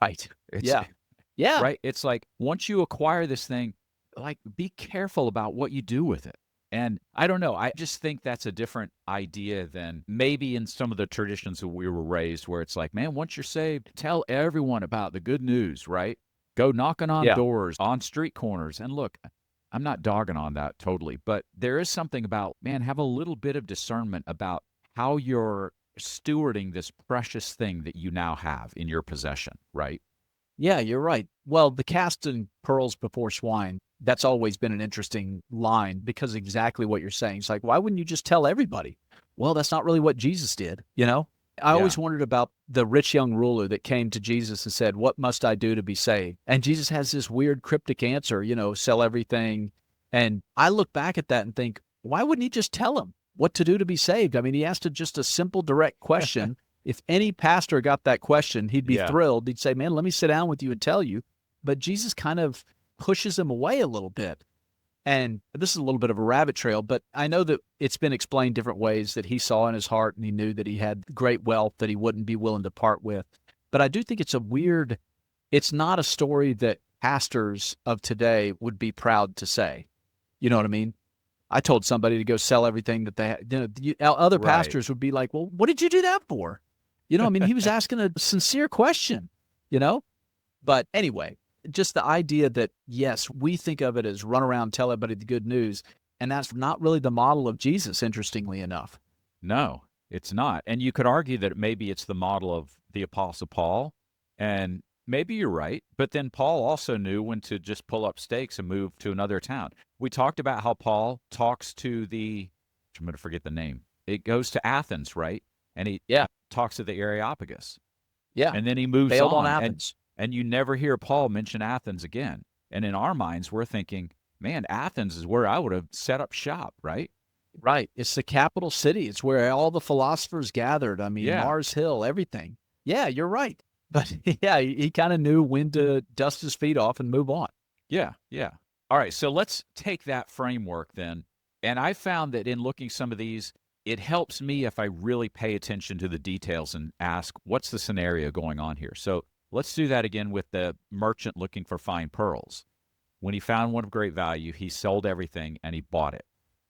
Right. Yeah. Right? It's like once you acquire this thing, like be careful about what you do with it. And I don't know. I just think that's a different idea than maybe in some of the traditions that we were raised where it's like, man, once you're saved, tell everyone about the good news, right? Go knocking on doors, on street corners. And look, I'm not dogging on that totally, but there is something about, man, have a little bit of discernment about how you're stewarding this precious thing that you now have in your possession, right? Yeah, you're right. Well, the casting pearls before swine, that's always been an interesting line because exactly what you're saying. It's like, why wouldn't you just tell everybody? Well, that's not really what Jesus did, you know? I always wondered about the rich young ruler that came to Jesus and said, what must I do to be saved? And Jesus has this weird cryptic answer, sell everything. And I look back at that and think, why wouldn't he just tell him what to do to be saved? I mean, he asked just a simple, direct question. If any pastor got that question, he'd be thrilled. He'd say, man, let me sit down with you and tell you. But Jesus kind of pushes him away a little bit. And this is a little bit of a rabbit trail, but I know that it's been explained different ways that he saw in his heart and he knew that he had great wealth that he wouldn't be willing to part with. But I do think it's not a story that pastors of today would be proud to say. You know what I mean? I told somebody to go sell everything that they had. Other pastors would be like, well, what did you do that for? He was asking a sincere question, But anyway, just the idea that, yes, we think of it as run around, tell everybody the good news, and that's not really the model of Jesus, interestingly enough. No, it's not. And you could argue that maybe it's the model of the Apostle Paul, and maybe you're right, but then Paul also knew when to just pull up stakes and move to another town. We talked about how Paul talks to I'm going to forget the name. It goes to Athens, right? And he talks to the Areopagus. Yeah. And then he moves Bailed on on Athens. And you never hear Paul mention Athens again. And in our minds, we're thinking, man, Athens is where I would have set up shop, right? Right. It's the capital city. It's where all the philosophers gathered. I mean, Mars Hill, everything. Yeah, you're right. But he kind of knew when to dust his feet off and move on. Yeah. All right, so let's take that framework then. And I found that in looking some of these, it helps me if I really pay attention to the details and ask, what's the scenario going on here? So let's do that again with the merchant looking for fine pearls. When he found one of great value, he sold everything and he bought it.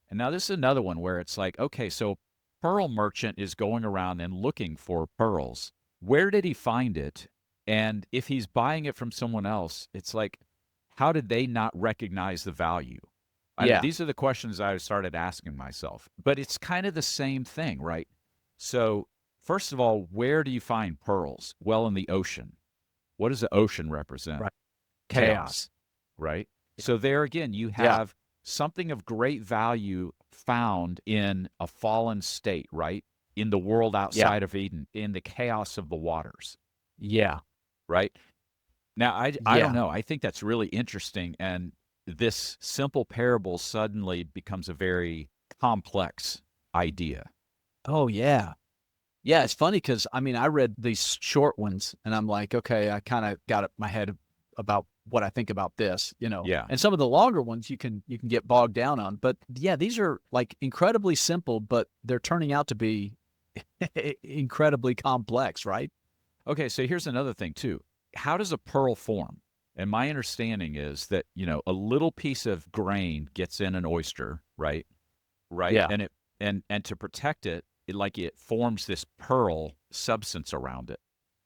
And now this is another one where it's like, okay, so pearl merchant is going around and looking for pearls. Where did he find it? And if he's buying it from someone else, it's like, how did they not recognize the value? These are the questions I started asking myself. But it's kind of the same thing, right? So first of all, where do you find pearls? Well, in the ocean. What does the ocean represent? Right. Chaos. Right? So there again, you have something of great value found in a fallen state, right? In the world outside of Eden, in the chaos of the waters. Yeah. Right? Now, I don't know. I think that's really interesting. And this simple parable suddenly becomes a very complex idea. Oh, yeah. Yeah, it's funny because, I read these short ones and I'm like, okay, I kind of got my head about what I think about this, Yeah. And some of the longer ones you can get bogged down on. But yeah, these are like incredibly simple, but they're turning out to be incredibly complex, right? Okay, so here's another thing too. How does a pearl form? And my understanding is that, a little piece of grain gets in an oyster, right? Right. Yeah. And to protect it, it forms this pearl substance around it.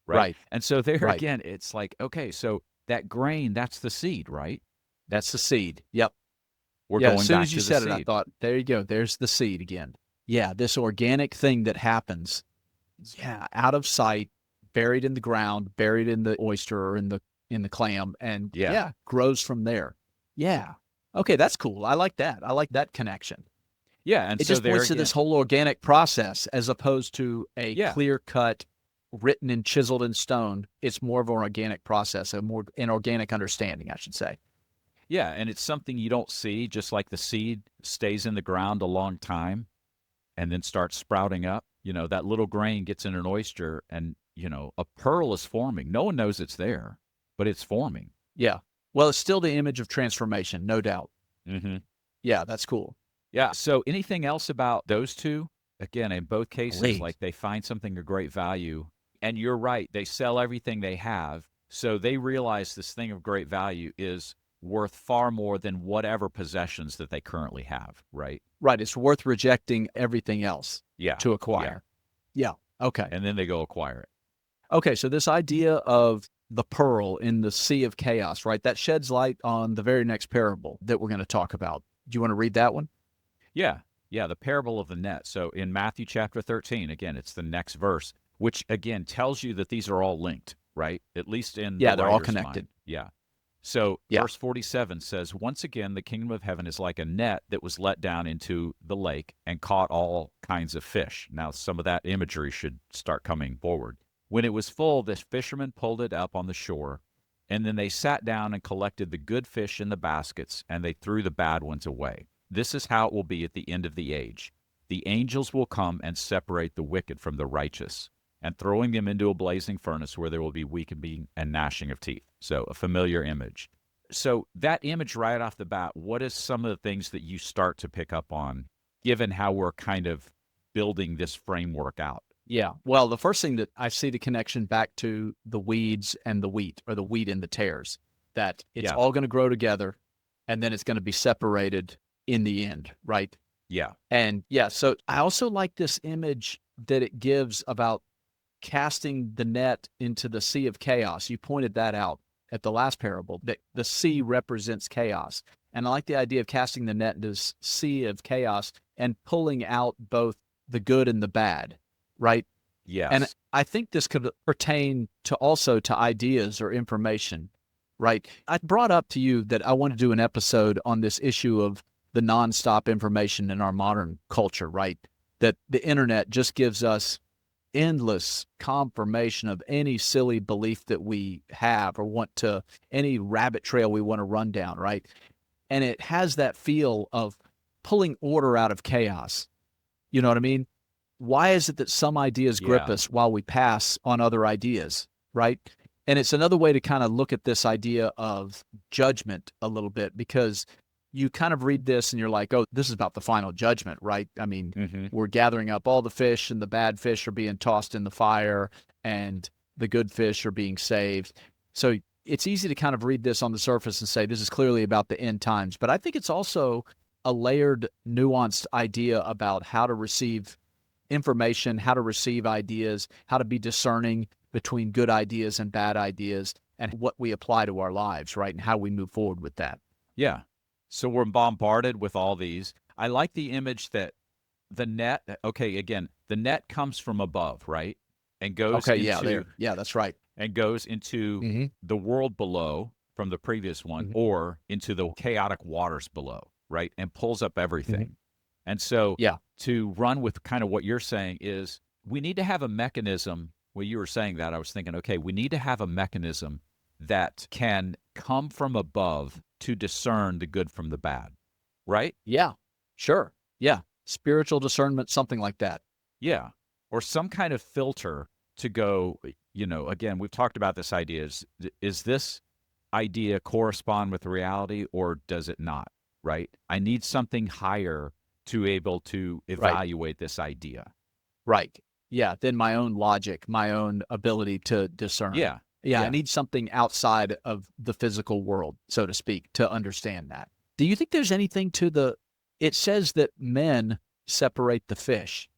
Right. And so there again, it's like, okay, so that grain, that's the seed, right? That's the seed. Yep. We're Yeah, going as soon back as you to the said it, I seed. thought, there you go. There's the seed again. Yeah, this organic thing that happens, yeah, out of sight, buried in the ground, buried in the oyster or in the clam, and Yeah. yeah, grows from there. Yeah. Okay, that's cool. I like that. I like that connection. Yeah, and It so just there points to again, this whole organic process as opposed to a yeah, clear-cut, written and chiseled in stone. It's more of an organic process, an organic understanding, I should say. yeah, and it's something you don't see, just like the seed stays in the ground a long time and then starts sprouting up. That little grain gets in an oyster and, a pearl is forming. No one knows it's there, but it's forming. Yeah. Well, it's still the image of transformation, no doubt. Mm-hmm. Yeah, that's cool. Yeah. So anything else about those two? Again, in both cases, Please. like they find something of great value. And you're right, they sell everything they have. So they realize this thing of great value is worth far more than whatever possessions that they currently have, right? Right. It's worth rejecting everything else Yeah. to acquire. Yeah. Okay. And then they go acquire it. Okay. So this idea of the pearl in the sea of chaos, right? That sheds light on the very next parable that we're going to talk about. Do you want to read that one? Yeah. Yeah. The parable of the net. So in Matthew chapter 13, again, it's the next verse, which again tells you that these are all linked, right? At least in Yeah, the they're all writer's connected. mind. Yeah. So Yeah. verse 47 says, once again, the kingdom of heaven is like a net that was let down into the lake and caught all kinds of fish. Now, some of that imagery should start coming forward. When it was full, the fishermen pulled it up on the shore, and then they sat down and collected the good fish in the baskets, and they threw the bad ones away. This is how it will be at the end of the age. The angels will come and separate the wicked from the righteous, and throwing them into a blazing furnace where there will be weeping and gnashing of teeth. So a familiar image. So that image right off the bat, what is some of the things that you start to pick up on, given how we're kind of building this framework out? Yeah. Well, the first thing that I see the connection back to the weeds and the wheat, or the wheat and the tares, that it's Yeah. all going to grow together and then it's going to be separated in the end, right? Yeah. And yeah, so I also like this image that it gives about casting the net into the sea of chaos. You pointed that out at the last parable, that the sea represents chaos. And I like the idea of casting the net into this sea of chaos and pulling out both the good and the bad, right? Yes. And I think this could pertain to also to ideas or information, right? I brought up to you that I want to do an episode on this issue of the nonstop information in our modern culture, right? That the internet just gives us endless confirmation of any silly belief that we have or want to, any rabbit trail we want to run down, right? And it has that feel of pulling order out of chaos. You know what I mean? Why is it that some ideas grip Yeah. us while we pass on other ideas, right? And it's another way to kind of look at this idea of judgment a little bit, because you kind of read this and you're like, oh, this is about the final judgment, right? I mean, Mm-hmm. we're gathering up all the fish and the bad fish are being tossed in the fire and the good fish are being saved. So it's easy to kind of read this on the surface and say, this is clearly about the end times. But I think it's also a layered, nuanced idea about how to receive information, how to receive ideas, how to be discerning between good ideas and bad ideas, and what we apply to our lives, right? And how we move forward with that. Yeah. So we're bombarded with all these. I like the image that the net, okay, again, the net comes from above, right? And goes Okay, into, yeah, there. Yeah, that's right. and goes into Mhm. the world below from the previous one, Mhm. or into the chaotic waters below, right? And pulls up everything. And so Yeah. to run with kind of what you're saying is we need to have a mechanism. When you were saying that, I was thinking, okay, we need to have a mechanism that can come from above to discern the good from the bad, right? Yeah, sure. Yeah. Spiritual discernment, something like that. Yeah. Or some kind of filter to go, again, we've talked about this idea. Is this idea correspond with reality or does it not, right? I need something higher to able to evaluate this idea. Right. Yeah. Then my own logic, my own ability to discern. Yeah. Yeah. I Yeah. need something outside of the physical world, so to speak, to understand that. Do you think there's anything to it says that men separate the fish,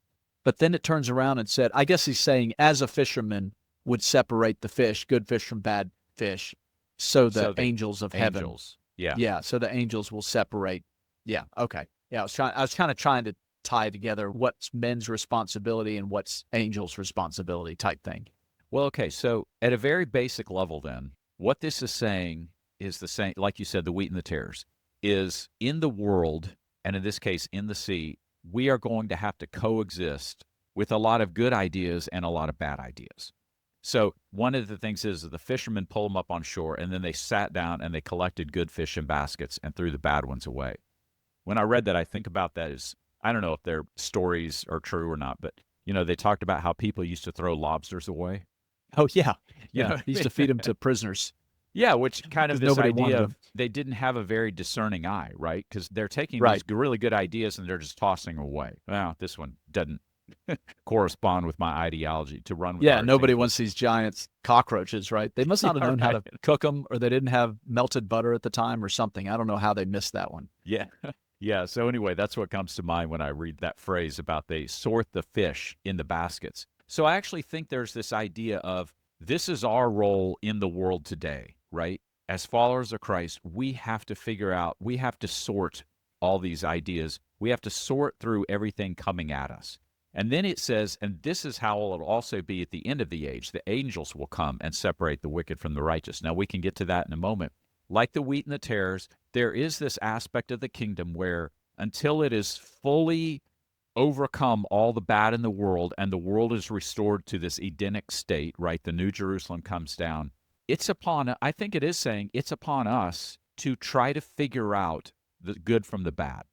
but then it turns around and said, I guess he's saying as a fisherman would separate the fish, good fish from bad fish, so the So the angels of heaven Angels. Yeah. Yeah, so the angels will separate. Yeah, okay. Yeah, I was kind of trying to tie together what's men's responsibility and what's angels' responsibility type thing. Well, okay, so at a very basic level then, what this is saying is the same, like you said, the wheat and the tares, is in the world, and in this case, in the sea, we are going to have to coexist with a lot of good ideas and a lot of bad ideas. So one of the things is that the fishermen pull them up on shore, and then they sat down and they collected good fish in baskets and threw the bad ones away. When I read that, I think about that as, I don't know if their stories are true or not, but, they talked about how people used to throw lobsters away. Oh, yeah. You know Yeah, what I he used to mean? feed them to prisoners. Yeah, which kind of 'Cause this nobody wanted idea of them. they didn't have a very discerning eye, right? Because they're taking Right. these really good ideas and they're just tossing them away. Well, this one doesn't correspond with my ideology to run with Yeah, our nobody example. wants these giant cockroaches, right? They must not have Yeah, known how to right. cook them, or they didn't have melted butter at the time or something. I don't know how they missed that one. Yeah. Yeah. So anyway, that's what comes to mind when I read that phrase about they sort the fish in the baskets. So I actually think there's this idea of this is our role in the world today, right? As followers of Christ, we have to figure out, we have to sort all these ideas. We have to sort through everything coming at us. And then it says, and this is how it'll also be at the end of the age, the angels will come and separate the wicked from the righteous. Now, we can get to that in a moment. Like the wheat and the tares, there is this aspect of the kingdom where until it is fully overcome all the bad in the world and the world is restored to this Edenic state, right? The New Jerusalem comes down. I think it is saying it's upon us to try to figure out the good from the bad.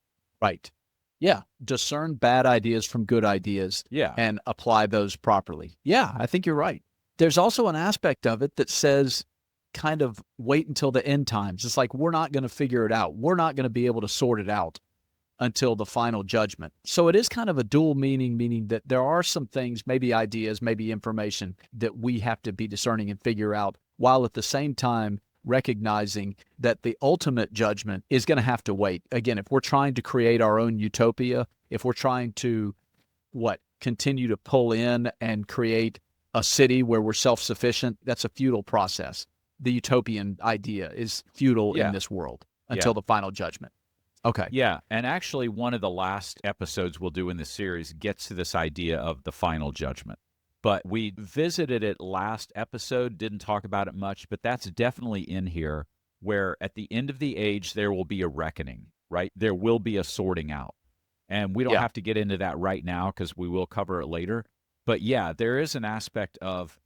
Right. Yeah. Discern bad ideas from good ideas Yeah. and apply those properly. Yeah, I think you're right. There's also an aspect of it that says kind of wait until the end times. It's like we're not going to figure it out. We're not going to be able to sort it out until the final judgment. So it is kind of a dual meaning, meaning that there are some things, maybe ideas, maybe information that we have to be discerning and figure out, while at the same time recognizing that the ultimate judgment is going to have to wait. Again, if we're trying to create our own utopia, if we're trying to, continue to pull in and create a city where we're self-sufficient, that's a futile process. The utopian idea is futile Yeah. in this world until the final judgment. Okay. Yeah. And actually, one of the last episodes we'll do in this series gets to this idea of the final judgment. But we visited it last episode, didn't talk about it much, but that's definitely in here where at the end of the age, there will be a reckoning, right? There will be a sorting out. And we don't have to get into that right now because we will cover it later. But yeah, there is an aspect of,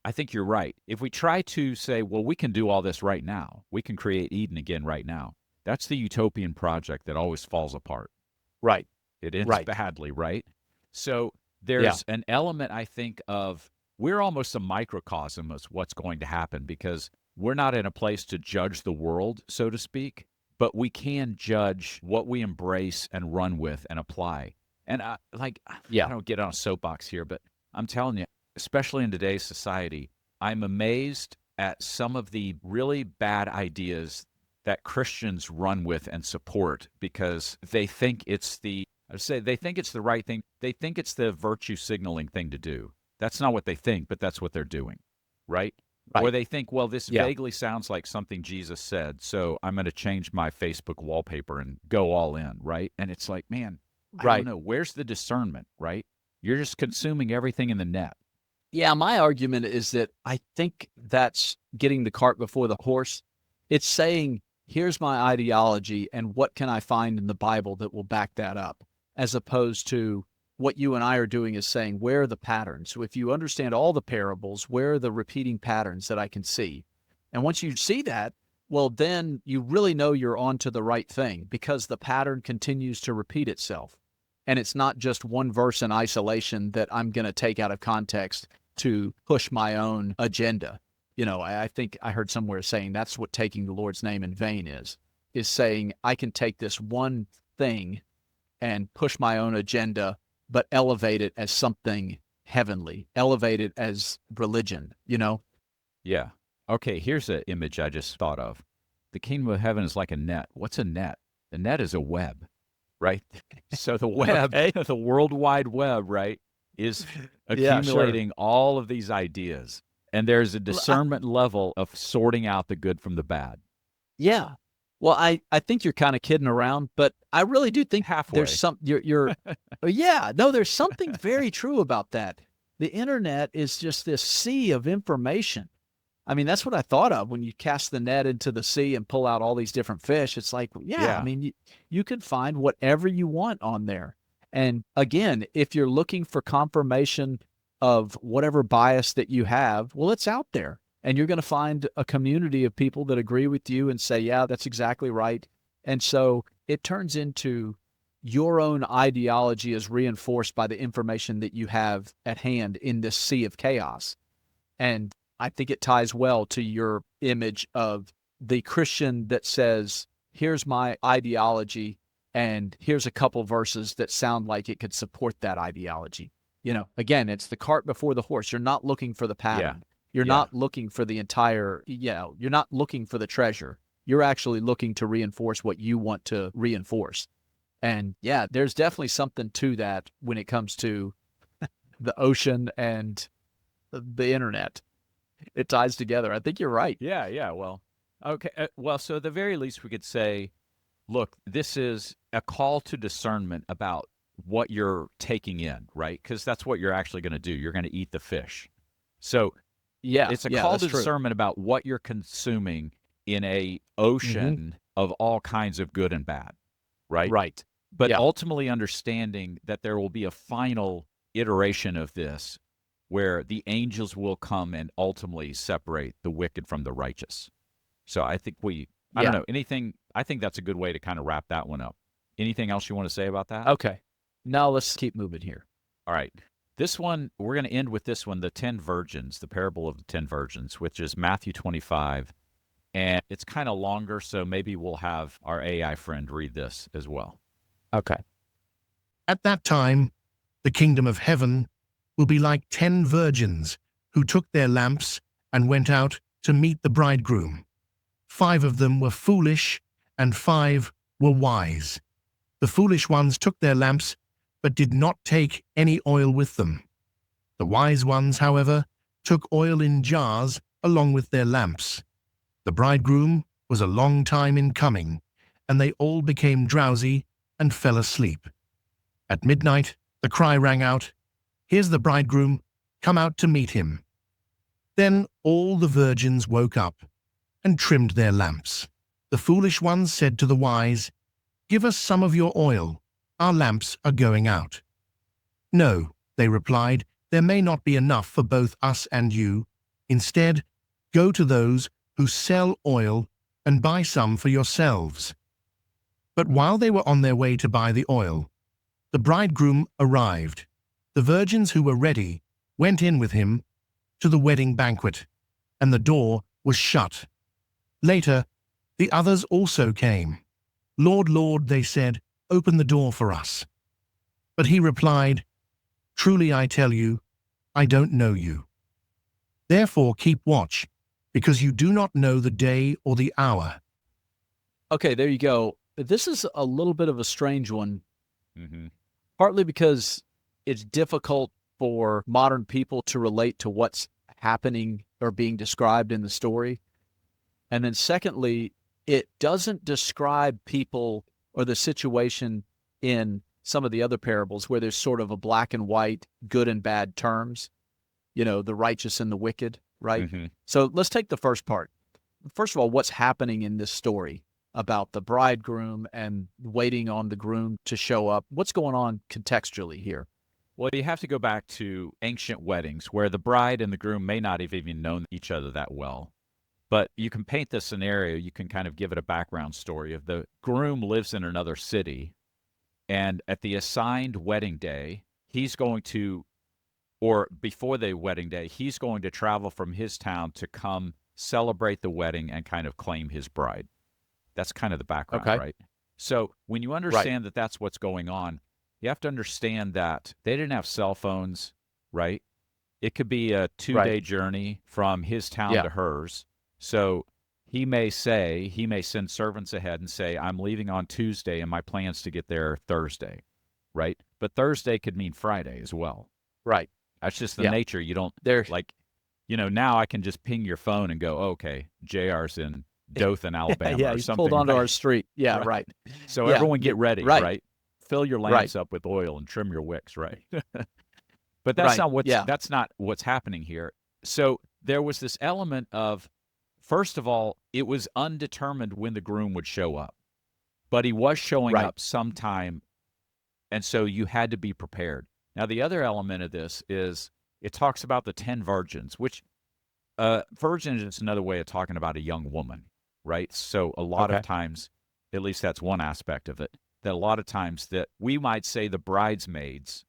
I think you're right. If we try to say, well, we can do all this right now, we can create Eden again right now. That's the utopian project that always falls apart. Right. It ends Right. badly, right? So there's an element, I think, of we're almost a microcosm of what's going to happen because we're not in a place to judge the world, so to speak, but we can judge what we embrace and run with and apply. And I don't get on a soapbox here, but I'm telling you, especially in today's society, I'm amazed at some of the really bad ideas that Christians run with and support because they think it's the right thing. They think it's the virtue signaling thing to do. That's not what they think, but that's what they're doing, right? Right. Or they think, well, this vaguely sounds like something Jesus said, so I'm going to change my Facebook wallpaper and go all in, right? And it's like, man, I don't know. Where's the discernment, right? You're just consuming everything in the net. Yeah, my argument is that I think that's getting the cart before the horse. It's saying, here's my ideology, and what can I find in the Bible that will back that up? As opposed to what you and I are doing is saying, where are the patterns? So if you understand all the parables, where are the repeating patterns that I can see? And once you see that, well, then you really know you're onto the right thing because the pattern continues to repeat itself. And it's not just one verse in isolation that I'm going to take out of context to push my own agenda. I think I heard somewhere saying that's what taking the Lord's name in vain is saying I can take this one thing and push my own agenda, but elevate it as something heavenly, elevate it as religion, Yeah. Okay, here's an image I just thought of. The kingdom of heaven is like a net. What's a net? The net is a web, right? So the web, the World Wide Web, right, is accumulating all of these ideas. And there's a discernment level of sorting out the good from the bad. Yeah. Well, I think you're kind of kidding around, but I really do think Halfway. there's some you're yeah, no, there's something very true about that. The internet is just this sea of information. I mean, that's what I thought of when you cast the net into the sea and pull out all these different fish. It's like, yeah, I Yeah. mean, you can find whatever you want on there. And again, if you're looking for confirmation of whatever bias that you have, well, it's out there. And you're going to find a community of people that agree with you and say, yeah, that's exactly right. And so it turns into your own ideology is reinforced by the information that you have at hand in this sea of chaos. And I think it ties well to your image of the Christian that says, here's my ideology, and here's a couple verses that sound like it could support that ideology. Again, it's the cart before the horse. You're not looking for the pattern. You're Yeah. not looking for the entire, you're not looking for the treasure. You're actually looking to reinforce what you want to reinforce. And yeah, there's definitely something to that when it comes to the ocean and the internet. It ties together. I think you're right. Yeah. Well, okay. Well, so at the very least, we could say, look, this is a call to discernment about what you're taking in, right? Because that's what you're actually going to do. You're going to eat the fish. So Yeah, it's a yeah, call that's to true. discernment about what you're consuming in a ocean of all kinds of good and bad, right? Right. But Yeah. ultimately understanding that there will be a final iteration of this where the angels will come and ultimately separate the wicked from the righteous. So I think I don't Yeah. know, I think that's a good way to kind of wrap that one up. Anything else you want to say about that? Okay. Now let's keep moving here. All right. This one, we're going to end with this one, the 10 virgins, the parable of the 10 virgins, which is Matthew 25. And it's kind of longer, so maybe we'll have our AI friend read this as well. Okay. At that time, the kingdom of heaven will be like 10 virgins who took their lamps and went out to meet the bridegroom. 5 of them were foolish, and 5 were wise. The foolish ones took their lamps, but did not take any oil with them. The wise ones, however, took oil in jars along with their lamps. The bridegroom was a long time in coming, and they all became drowsy and fell asleep. At midnight, the cry rang out, "Here's the bridegroom, come out to meet him." Then all the virgins woke up and trimmed their lamps. The foolish ones said to the wise, "Give us some of your oil, our lamps are going out." "No," they replied, "there may not be enough for both us and you. Instead, go to those who sell oil and buy some for yourselves." But while they were on their way to buy the oil, the bridegroom arrived. The virgins who were ready went in with him to the wedding banquet, and the door was shut. Later, the others also came. "Lord, Lord," they said, "open the door for us." But he replied, "Truly I tell you, I don't know you. Therefore keep watch, because you do not know the day or the hour." Okay, there you go. This is a little bit of a strange one, Mm-hmm. partly because it's difficult for modern people to relate to what's happening or being described in the story. And then secondly, it doesn't describe people or the situation in some of the other parables where there's sort of a black and white, good and bad terms, the righteous and the wicked, right? Mm-hmm. So let's take the first part. First of all, what's happening in this story about the bridegroom and waiting on the groom to show up? What's going on contextually here? Well, you have to go back to ancient weddings where the bride and the groom may not have even known each other that well. But you can paint the scenario, you can kind of give it a background story of the groom lives in another city, and at the assigned wedding day, he's going to, or before the wedding day, he's going to travel from his town to come celebrate the wedding and kind of claim his bride. That's kind of the background, Okay. right? So when you understand that that's what's going on, you have to understand that they didn't have cell phones, right? It could be a 2-day journey from his town Yeah. to hers. So he may send servants ahead and say, "I'm leaving on Tuesday and my plan's to get there Thursday," right? But Thursday could mean Friday as well. Right. That's just the Yeah. nature. You don't There. now I can just ping your phone and go, "Oh, okay, JR's in Dothan, Alabama, yeah, or he's something. pulled onto right? our street. Yeah, Right. right. So Yeah, everyone get ready, right, right? Fill your right, lamps up with oil and trim your wicks, right? But right. Yeah, that's not what's happening here. So there was this element of, first of all, it was undetermined when the groom would show up, but he was showing right, up sometime, and so you had to be prepared. Now, the other element of this is it talks about the 10 virgins, which virgin is another way of talking about a young woman, right? So a lot of okay, times, at least that's one aspect of it, that a lot of times that we might say the bridesmaids,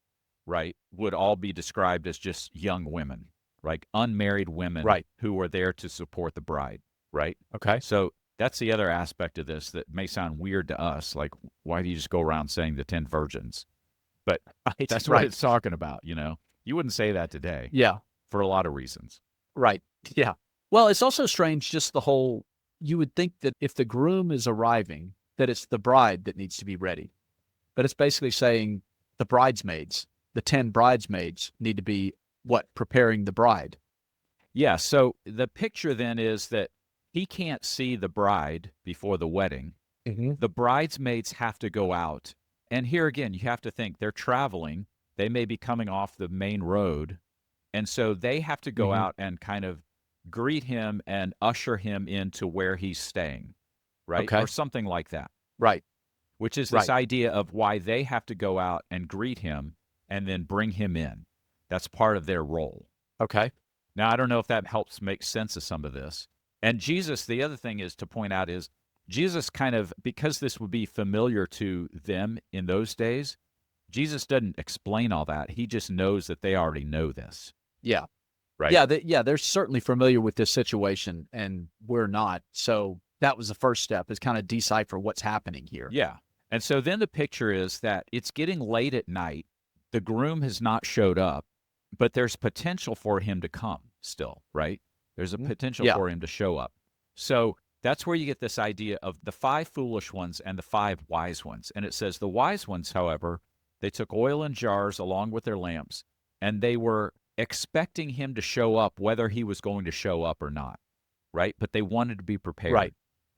right, would all be described as just young women, like unmarried women right, who were there to support the bride, right? okay. So that's the other aspect of this that may sound weird to us. Like, why do you just go around saying the 10 virgins? But Right, that's what right. it's talking about, you know? You wouldn't say that today Yeah, for a lot of reasons. right. Yeah. Well, it's also strange just the whole, you would think that if the groom is arriving, that it's the bride that needs to be ready. But it's basically saying the bridesmaids, the 10 bridesmaids need to be what? Preparing the bride. Yeah, so the picture then is that he can't see the bride before the wedding. Mm-hmm. The bridesmaids have to go out. And here again, you have to think they're traveling. They may be coming off the main road. And so they have to go Mm-hmm. out and kind of greet him and usher him into where he's staying, right? Okay. Or something like that, Right, which is this right. idea of why they have to go out and greet him and then bring him in. That's part of their role. Okay. Now, I don't know if that helps make sense of some of this. And Jesus, the other thing is to point out is Jesus kind of, because this would be familiar to them in those days, Jesus doesn't explain all that. He just knows that they already know this, Yeah. right? Yeah, they're certainly familiar with this situation, and we're not. So that was the first step, is kind of decipher what's happening here. Yeah. And so then the picture is that it's getting late at night. The groom has not showed up, but there's potential for him to come still, right? There's a potential Yeah. for him to show up. So that's where you get this idea of the 5 foolish ones and the 5 wise ones. And it says the wise ones, however, they took oil in jars along with their lamps, and they were expecting him to show up whether he was going to show up or not, right? But they wanted to be prepared. Right.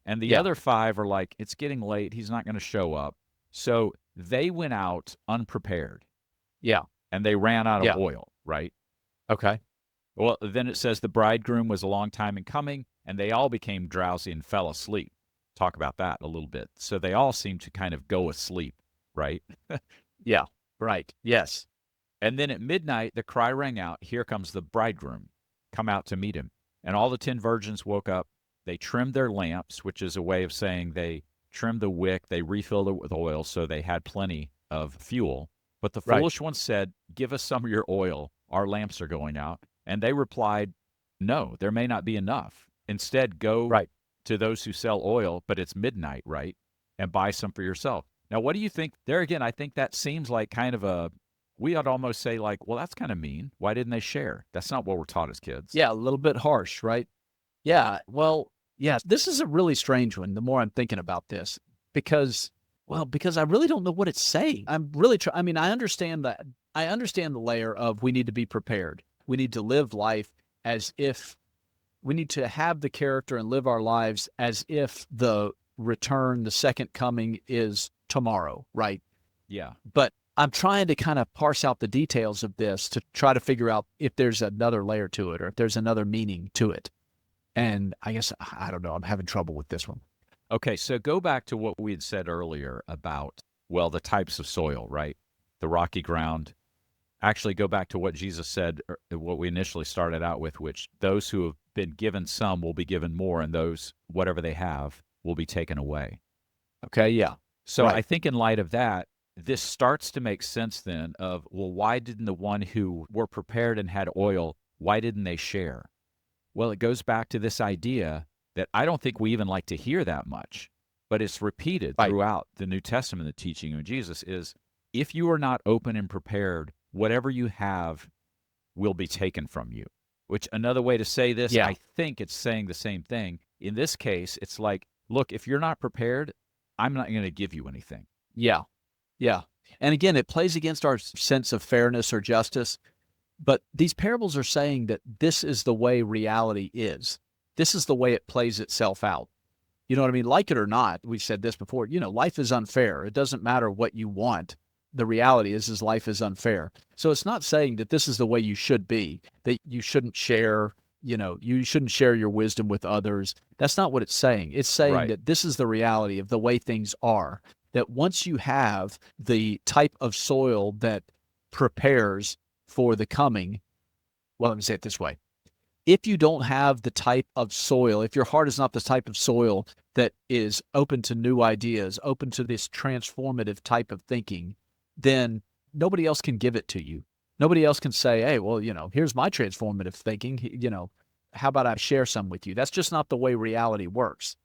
And the Yeah. other 5 are like, it's getting late. He's not going to show up. So they went out unprepared, Yeah. and they ran out of Yeah. oil, right? Okay. Well, then it says the bridegroom was a long time in coming, and they all became drowsy and fell asleep. Talk about that a little bit. So they all seem to kind of go asleep, right? Yeah. Right. Yes. And then at midnight, the cry rang out, "Here comes the bridegroom. Come out to meet him." And all the 10 virgins woke up. They trimmed their lamps, which is a way of saying they trimmed the wick, they refilled it with oil, so they had plenty of fuel. But the Right. foolish ones said, "Give us some of your oil. Our lamps are going out." And they replied, "No, there may not be enough. Instead, go Right. to those who sell oil, but it's midnight, right? And buy some for yourself." Now, what do you think? There again, I think that seems like kind of a, we ought to almost say like, well, that's kind of mean. Why didn't they share? That's not what we're taught as kids. Yeah, a little bit harsh, right? Yeah. Well, yeah, this is a really strange one, the more I'm thinking about this, because I really don't know what it's saying. I'm really I mean, I understand that. I understand the layer of we need to be prepared. We need to live life as if we need to have the character and live our lives as if the return, the second coming is tomorrow, right? Yeah. But I'm trying to kind of parse out the details of this to try to figure out if there's another layer to it or if there's another meaning to it. And I guess, I don't know, I'm having trouble with this one. Okay, so go back to what we had said earlier about, well, the types of soil, right? The rocky ground. Actually, go back to what Jesus said, what we initially started out with, which those who have been given some will be given more, and those, whatever they have, will be taken away. Okay, yeah. So Right. I think in light of that, this starts to make sense then of, well, why didn't the one who were prepared and had oil, why didn't they share? Well, it goes back to this idea that I don't think we even like to hear that much, but it's repeated Right. throughout the New Testament, the teaching of Jesus is, if you are not open and prepared, whatever you have will be taken from you. Which another way to say this, Yeah. I think it's saying the same thing. In this case, it's like, look, if you're not prepared, I'm not going to give you anything. Yeah. Yeah. And again, it plays against our sense of fairness or justice. But these parables are saying that this is the way reality is. This is the way it plays itself out. You know what I mean? Like it or not, we've said this before, life is unfair. It doesn't matter what you want. The reality is life is unfair. So it's not saying that this is the way you should be, that you shouldn't share, you shouldn't share your wisdom with others. That's not what it's saying. It's saying Right. that this is the reality of the way things are, that once you have the type of soil that prepares for the coming, well, let me say it this way. If you don't have the type of soil, if your heart is not the type of soil that is open to new ideas, open to this transformative type of thinking, then nobody else can give it to you. Nobody else can say, hey, well, here's my transformative thinking. How about I share some with you? That's just not the way reality works.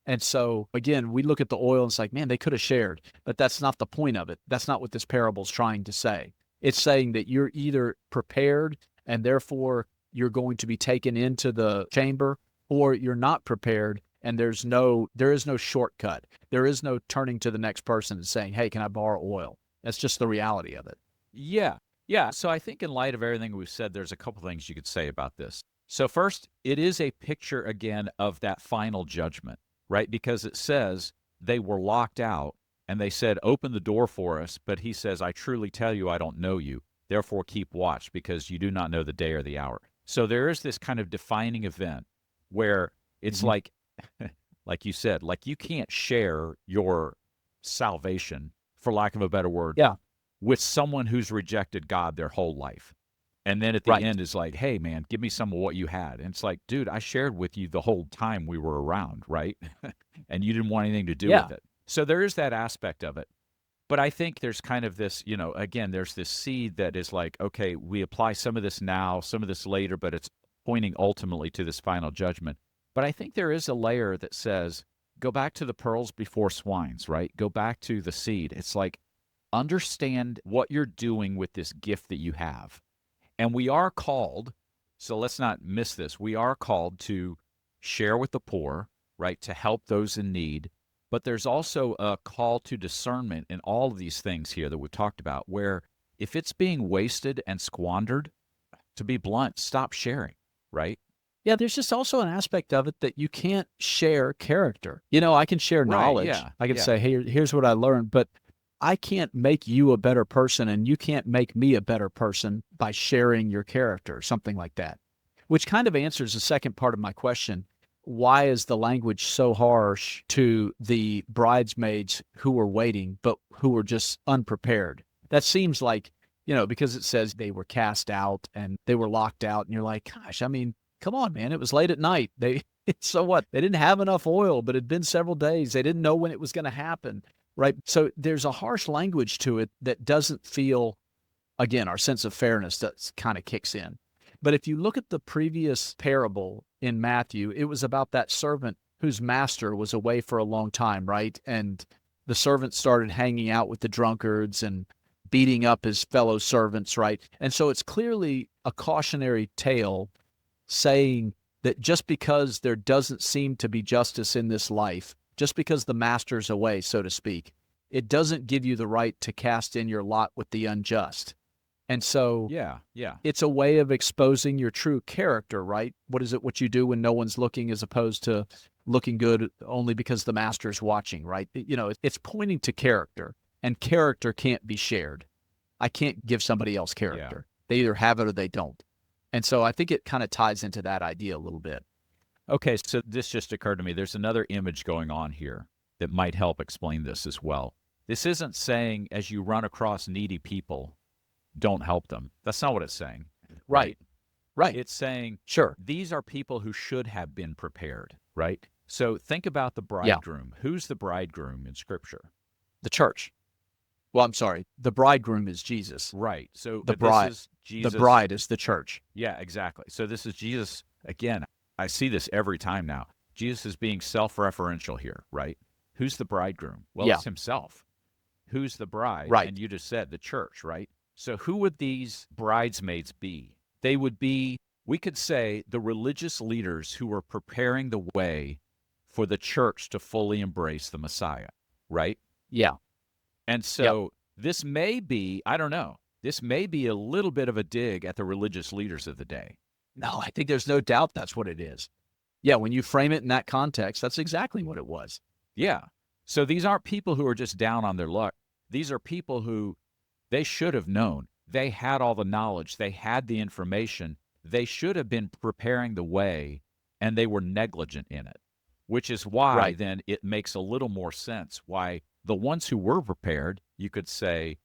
And so, again, we look at the oil and it's like, man, they could have shared, but that's not the point of it. That's not what this parable is trying to say. It's saying that you're either prepared and therefore you're going to be taken into the chamber, or you're not prepared and there is no shortcut. There is no turning to the next person and saying, hey, can I borrow oil? That's just the reality of it. Yeah. Yeah. So I think in light of everything we've said, there's a couple things you could say about this. So first, it is a picture again of that final judgment, right? Because it says they were locked out and they said, open the door for us. But he says, I truly tell you, I don't know you. Therefore, keep watch because you do not know the day or the hour. So there is this kind of defining event where it's like you said, like you can't share your salvation, for lack of a better word, with someone who's rejected God their whole life. And then at the end is like, hey, man, give me some of what you had. And it's like, dude, I shared with you the whole time we were around, right? And you didn't want anything to do with it. So there is that aspect of it. But I think there's kind of this, again, there's this seed that is like, okay, we apply some of this now, some of this later, but it's pointing ultimately to this final judgment. But I think there is a layer that says, go back to the pearls before swines, right? Go back to the seed. It's like, understand what you're doing with this gift that you have. And we are called, so let's not miss this, we are called to share with the poor, right, to help those in need. But there's also a call to discernment in all of these things here that we've talked about, where if it's being wasted and squandered, to be blunt, stop sharing, right? Yeah, there's just also an aspect of it that you can't share character. I can share knowledge. I can say, hey, here's what I learned, but I can't make you a better person and you can't make me a better person by sharing your character, something like that, which kind of answers the second part of my question. Why is the language so harsh to the bridesmaids who were waiting, but who were just unprepared? That seems like, because it says they were cast out and they were locked out. And you're like, gosh, I mean, come on, man. It was late at night. So what? They didn't have enough oil, but it had been several days. They didn't know when it was going to happen, right? So there's a harsh language to it that doesn't feel, again, our sense of fairness that kind of kicks in. But if you look at the previous parable in Matthew, it was about that servant whose master was away for a long time, right? And the servant started hanging out with the drunkards and beating up his fellow servants, right? And so it's clearly a cautionary tale saying that just because there doesn't seem to be justice in this life, just because the master's away, so to speak, it doesn't give you the right to cast in your lot with the unjust. And so it's a way of exposing your true character, right? What is it, what you do when no one's looking as opposed to looking good only because the master's watching, right? It's pointing to character, and character can't be shared. I can't give somebody else character. They either have it or they don't. And so I think it kind of ties into that idea a little bit. Okay, so this just occurred to me. There's another image going on here that might help explain this as well. This isn't saying as you run across needy people, don't help them. That's not what it's saying. Right. It's saying, sure, these are people who should have been prepared, right? So think about the bridegroom. Who's the bridegroom in Scripture? The church. Well, I'm sorry. The bridegroom is Jesus. Right. So the bride, this is Jesus. The bride is the church. Yeah, exactly. So this is Jesus. Again, I see this every time now. Jesus is being self-referential here, right? Who's the bridegroom? Well, it's himself. Who's the bride? Right. And you just said the church, right? So who would these bridesmaids be? They would be, we could say, the religious leaders who were preparing the way for the church to fully embrace the Messiah, right? Yeah. And so this may be, I don't know, this may be a little bit of a dig at the religious leaders of the day. No, I think there's no doubt that's what it is. Yeah, when you frame it in that context, that's exactly what it was. Yeah. So these aren't people who are just down on their luck. These are people who they should have known. They had all the knowledge. They had the information. They should have been preparing the way, and they were negligent in it, which is why Right. then it makes a little more sense why the ones who were prepared, you could say,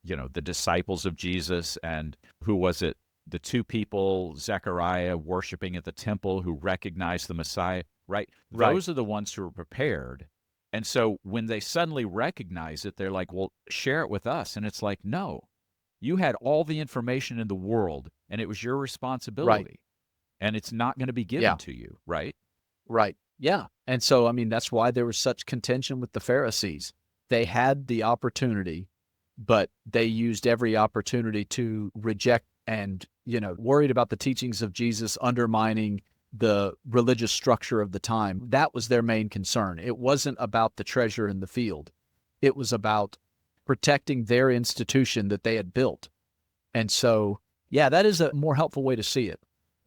the disciples of Jesus, and who was it? The two people, Zechariah, worshiping at the temple, who recognized the Messiah, right? Right. Those are the ones who were prepared. And so when they suddenly recognize it, they're like, well, share it with us. And it's like, no, you had all the information in the world, and it was your responsibility. And it's not going to be given to you, right? Right. Yeah. And so, I mean, that's why there was such contention with the Pharisees. They had the opportunity, but they used every opportunity to reject and, worried about the teachings of Jesus undermining the religious structure of the time. That was their main concern. It wasn't about the treasure in the field. It was about protecting their institution that they had built. And so, yeah, that is a more helpful way to see it,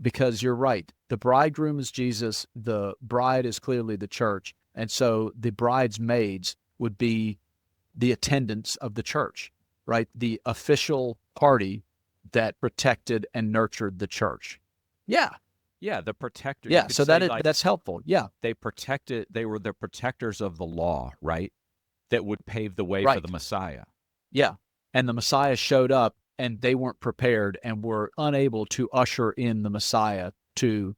because you're right. The bridegroom is Jesus. The bride is clearly the church. And so the bridesmaids would be the attendants of the church, right? The official party that protected and nurtured the church. Yeah. Yeah, the protector. Yeah, so that's helpful. Yeah. They were the protectors of the law, right? That would pave the way for Right. the Messiah. Yeah. And the Messiah showed up, and they weren't prepared and were unable to usher in the Messiah to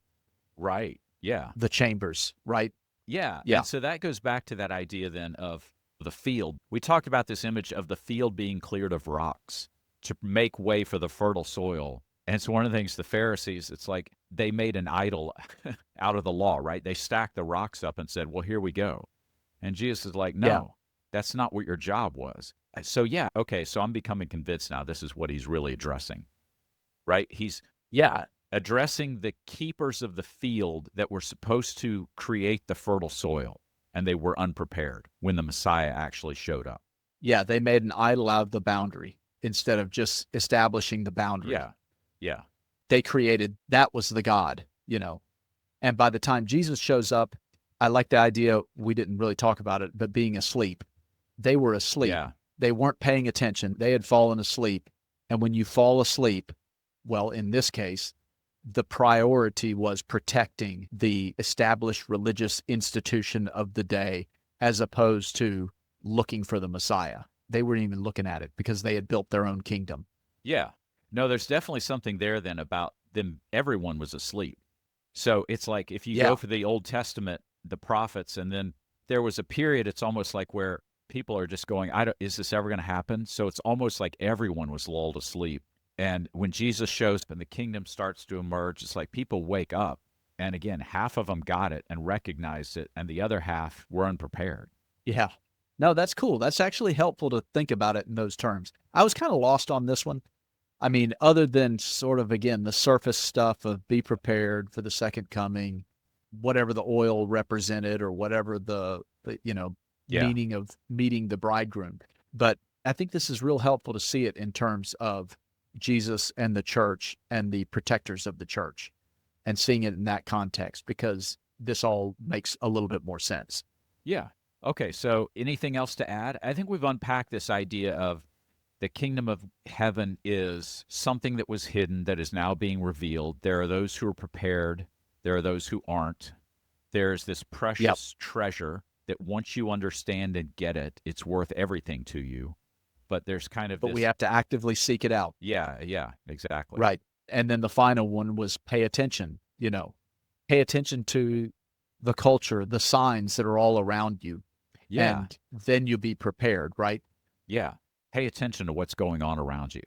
Right. Yeah. the chambers, right? Yeah. Yeah. And so that goes back to that idea then of the field. We talked about this image of the field being cleared of rocks to make way for the fertile soil. And it's one of the things the Pharisees, it's like they made an idol out of the law, right? They stacked the rocks up and said, well, here we go. And Jesus is like, no, Yeah. that's not what your job was. So, yeah, okay, so I'm becoming convinced now this is what he's really addressing, right? He's Yeah. addressing the keepers of the field that were supposed to create the fertile soil, and they were unprepared when the Messiah actually showed up. Yeah. They made an idol out of the boundary instead of just establishing the boundary. Yeah, yeah, They created, that was the God, And by the time Jesus shows up, I like the idea, we didn't really talk about it, but being asleep. They were asleep. yeah, They weren't paying attention. They had fallen asleep. And when you fall asleep, well, in this case, the priority was protecting the established religious institution of the day as opposed to looking for the Messiah. They weren't even looking at it because they had built their own kingdom. yeah. No, there's definitely something there then about them. Everyone was asleep. So it's like if you Yeah. go for the Old Testament, the prophets, and then there was a period, it's almost like where people are just going, is this ever going to happen? So it's almost like everyone was lulled asleep. And when Jesus shows up and the kingdom starts to emerge, it's like people wake up. And again, half of them got it and recognized it, and the other half were unprepared. Yeah. No, that's cool. That's actually helpful to think about it in those terms. I was kind of lost on this one. I mean, other than sort of, again, the surface stuff of be prepared for the second coming, whatever the oil represented or whatever the Yeah. meaning of meeting the bridegroom. But I think this is real helpful to see it in terms of Jesus and the church and the protectors of the church and seeing it in that context, because this all makes a little bit more sense. Yeah. Okay, so anything else to add? I think we've unpacked this idea of the kingdom of heaven is something that was hidden that is now being revealed. There are those who are prepared. There are those who aren't. There's this precious treasure that once you understand and get it, it's worth everything to you. But there's kind of But we have to actively seek it out. Yeah, exactly. Right. And then the final one was pay attention, pay attention to the culture, the signs that are all around you. Yeah. And then you'll be prepared, right? Yeah. Pay attention to what's going on around you,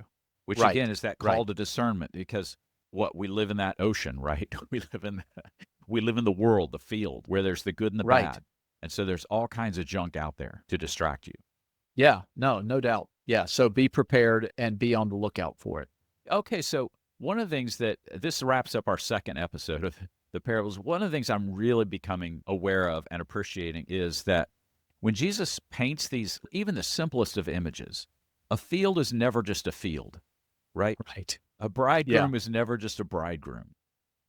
which Right. again is that call to discernment, because we live in that ocean, right? We live in the world, the field, where there's the good and the Right. bad. And so there's all kinds of junk out there to distract you. Yeah, no doubt. Yeah. So be prepared and be on the lookout for it. Okay, so one of the things that this wraps up our second episode of the parables. One of the things I'm really becoming aware of and appreciating is that when Jesus paints these, even the simplest of images, a field is never just a field, right? Right. A bridegroom is never just a bridegroom.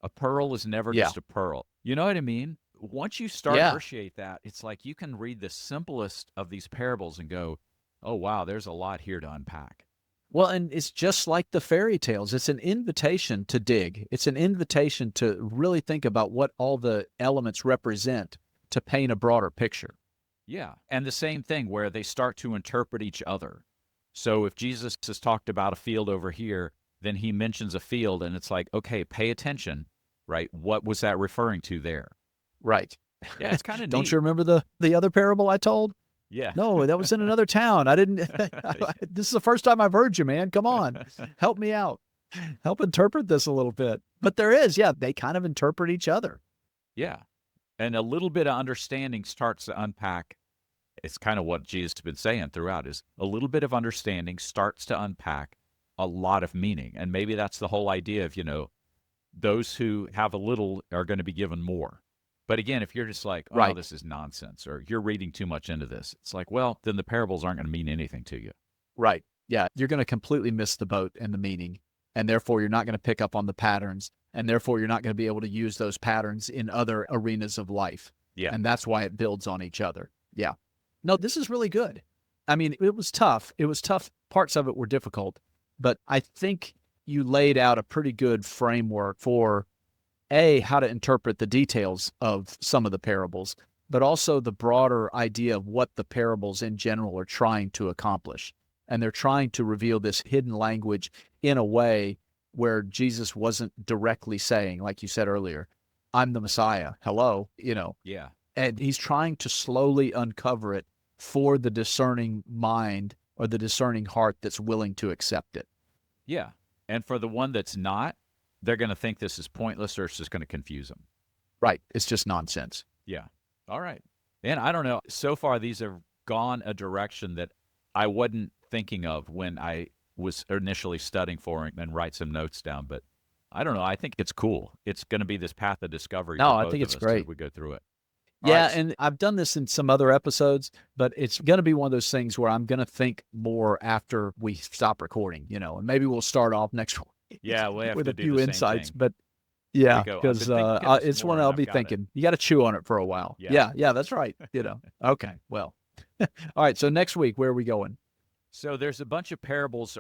A pearl is never Yeah. just a pearl. You know what I mean? Once you start Yeah. to appreciate that, it's like you can read the simplest of these parables and go, oh, wow, there's a lot here to unpack. Well, and it's just like the fairy tales. It's an invitation to dig. It's an invitation to really think about what all the elements represent to paint a broader picture. Yeah. And the same thing where they start to interpret each other. So if Jesus has talked about a field over here, then he mentions a field and it's like, okay, pay attention, right? What was that referring to there? Right. Yeah, it's kind of Don't neat. you remember the other parable I told? Yeah. No, that was in another town. I didn't. This is the first time I've heard you, man. Come on, help me out. Help interpret this a little bit. But there is, yeah, they kind of interpret each other. Yeah. And a little bit of understanding starts to unpack. It's kind of what Jesus has been saying throughout is a little bit of understanding starts to unpack a lot of meaning. And maybe that's the whole idea of, those who have a little are going to be given more. But again, if you're just like, oh, Right. this is nonsense, or you're reading too much into this, it's like, well, then the parables aren't going to mean anything to you. Right. Yeah. You're going to completely miss the boat and the meaning. And therefore, you're not going to pick up on the patterns. And therefore, you're not going to be able to use those patterns in other arenas of life. Yeah. And that's why it builds on each other. Yeah. No, this is really good. I mean, it was tough. It was tough. Parts of it were difficult. But I think you laid out a pretty good framework for how to interpret the details of some of the parables, but also the broader idea of what the parables in general are trying to accomplish. And they're trying to reveal this hidden language in a way where Jesus wasn't directly saying, like you said earlier, I'm the Messiah. Hello, Yeah. And he's trying to slowly uncover it for the discerning mind or the discerning heart that's willing to accept it. Yeah. And for the one that's not, they're going to think this is pointless or it's just going to confuse them. Right. It's just nonsense. Yeah. All right. And I don't know. So far, these have gone a direction that I wasn't thinking of when I was initially studying for it and write some notes down. But I don't know. I think it's cool. It's going to be this path of discovery. No, for I both think of it's us great. as we go through it. All Yeah, right. and I've done this in some other episodes, but it's going to be one of those things where I'm going to think more after we stop recording, and maybe we'll start off next week Yeah, we'll have with to a do few the same insights. thing. But yeah, We go, I've because been thinking of this it's one more I'll and be I've got it. thinking. You got to chew on it for a while. Yeah. Yeah, that's right. Okay, well, all right. So next week, where are we going? So there's a bunch of parables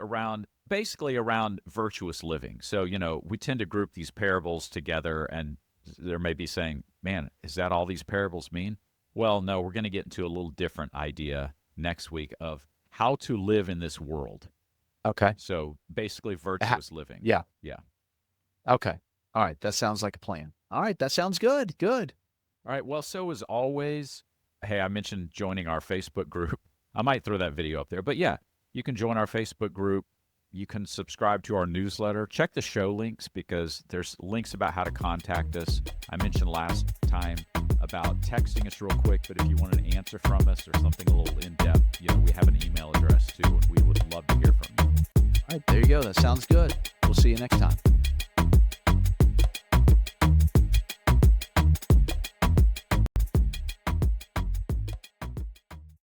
basically around virtuous living. So, we tend to group these parables together and there may be saying, man, is that all these parables mean? Well, no, we're going to get into a little different idea next week of how to live in this world. Okay. So basically virtuous living. Yeah. Yeah. Okay. All right. That sounds like a plan. All right. That sounds good. Good. All right. Well, so as always, hey, I mentioned joining our Facebook group. I might throw that video up there. But yeah, you can join our Facebook group. You can subscribe to our newsletter. Check the show links because there's links about how to contact us. I mentioned last time about texting us real quick, but if you want an answer from us or something a little in-depth, we have an email address too, and we would love to hear from you. All right. There you go. That sounds good. We'll see you next time.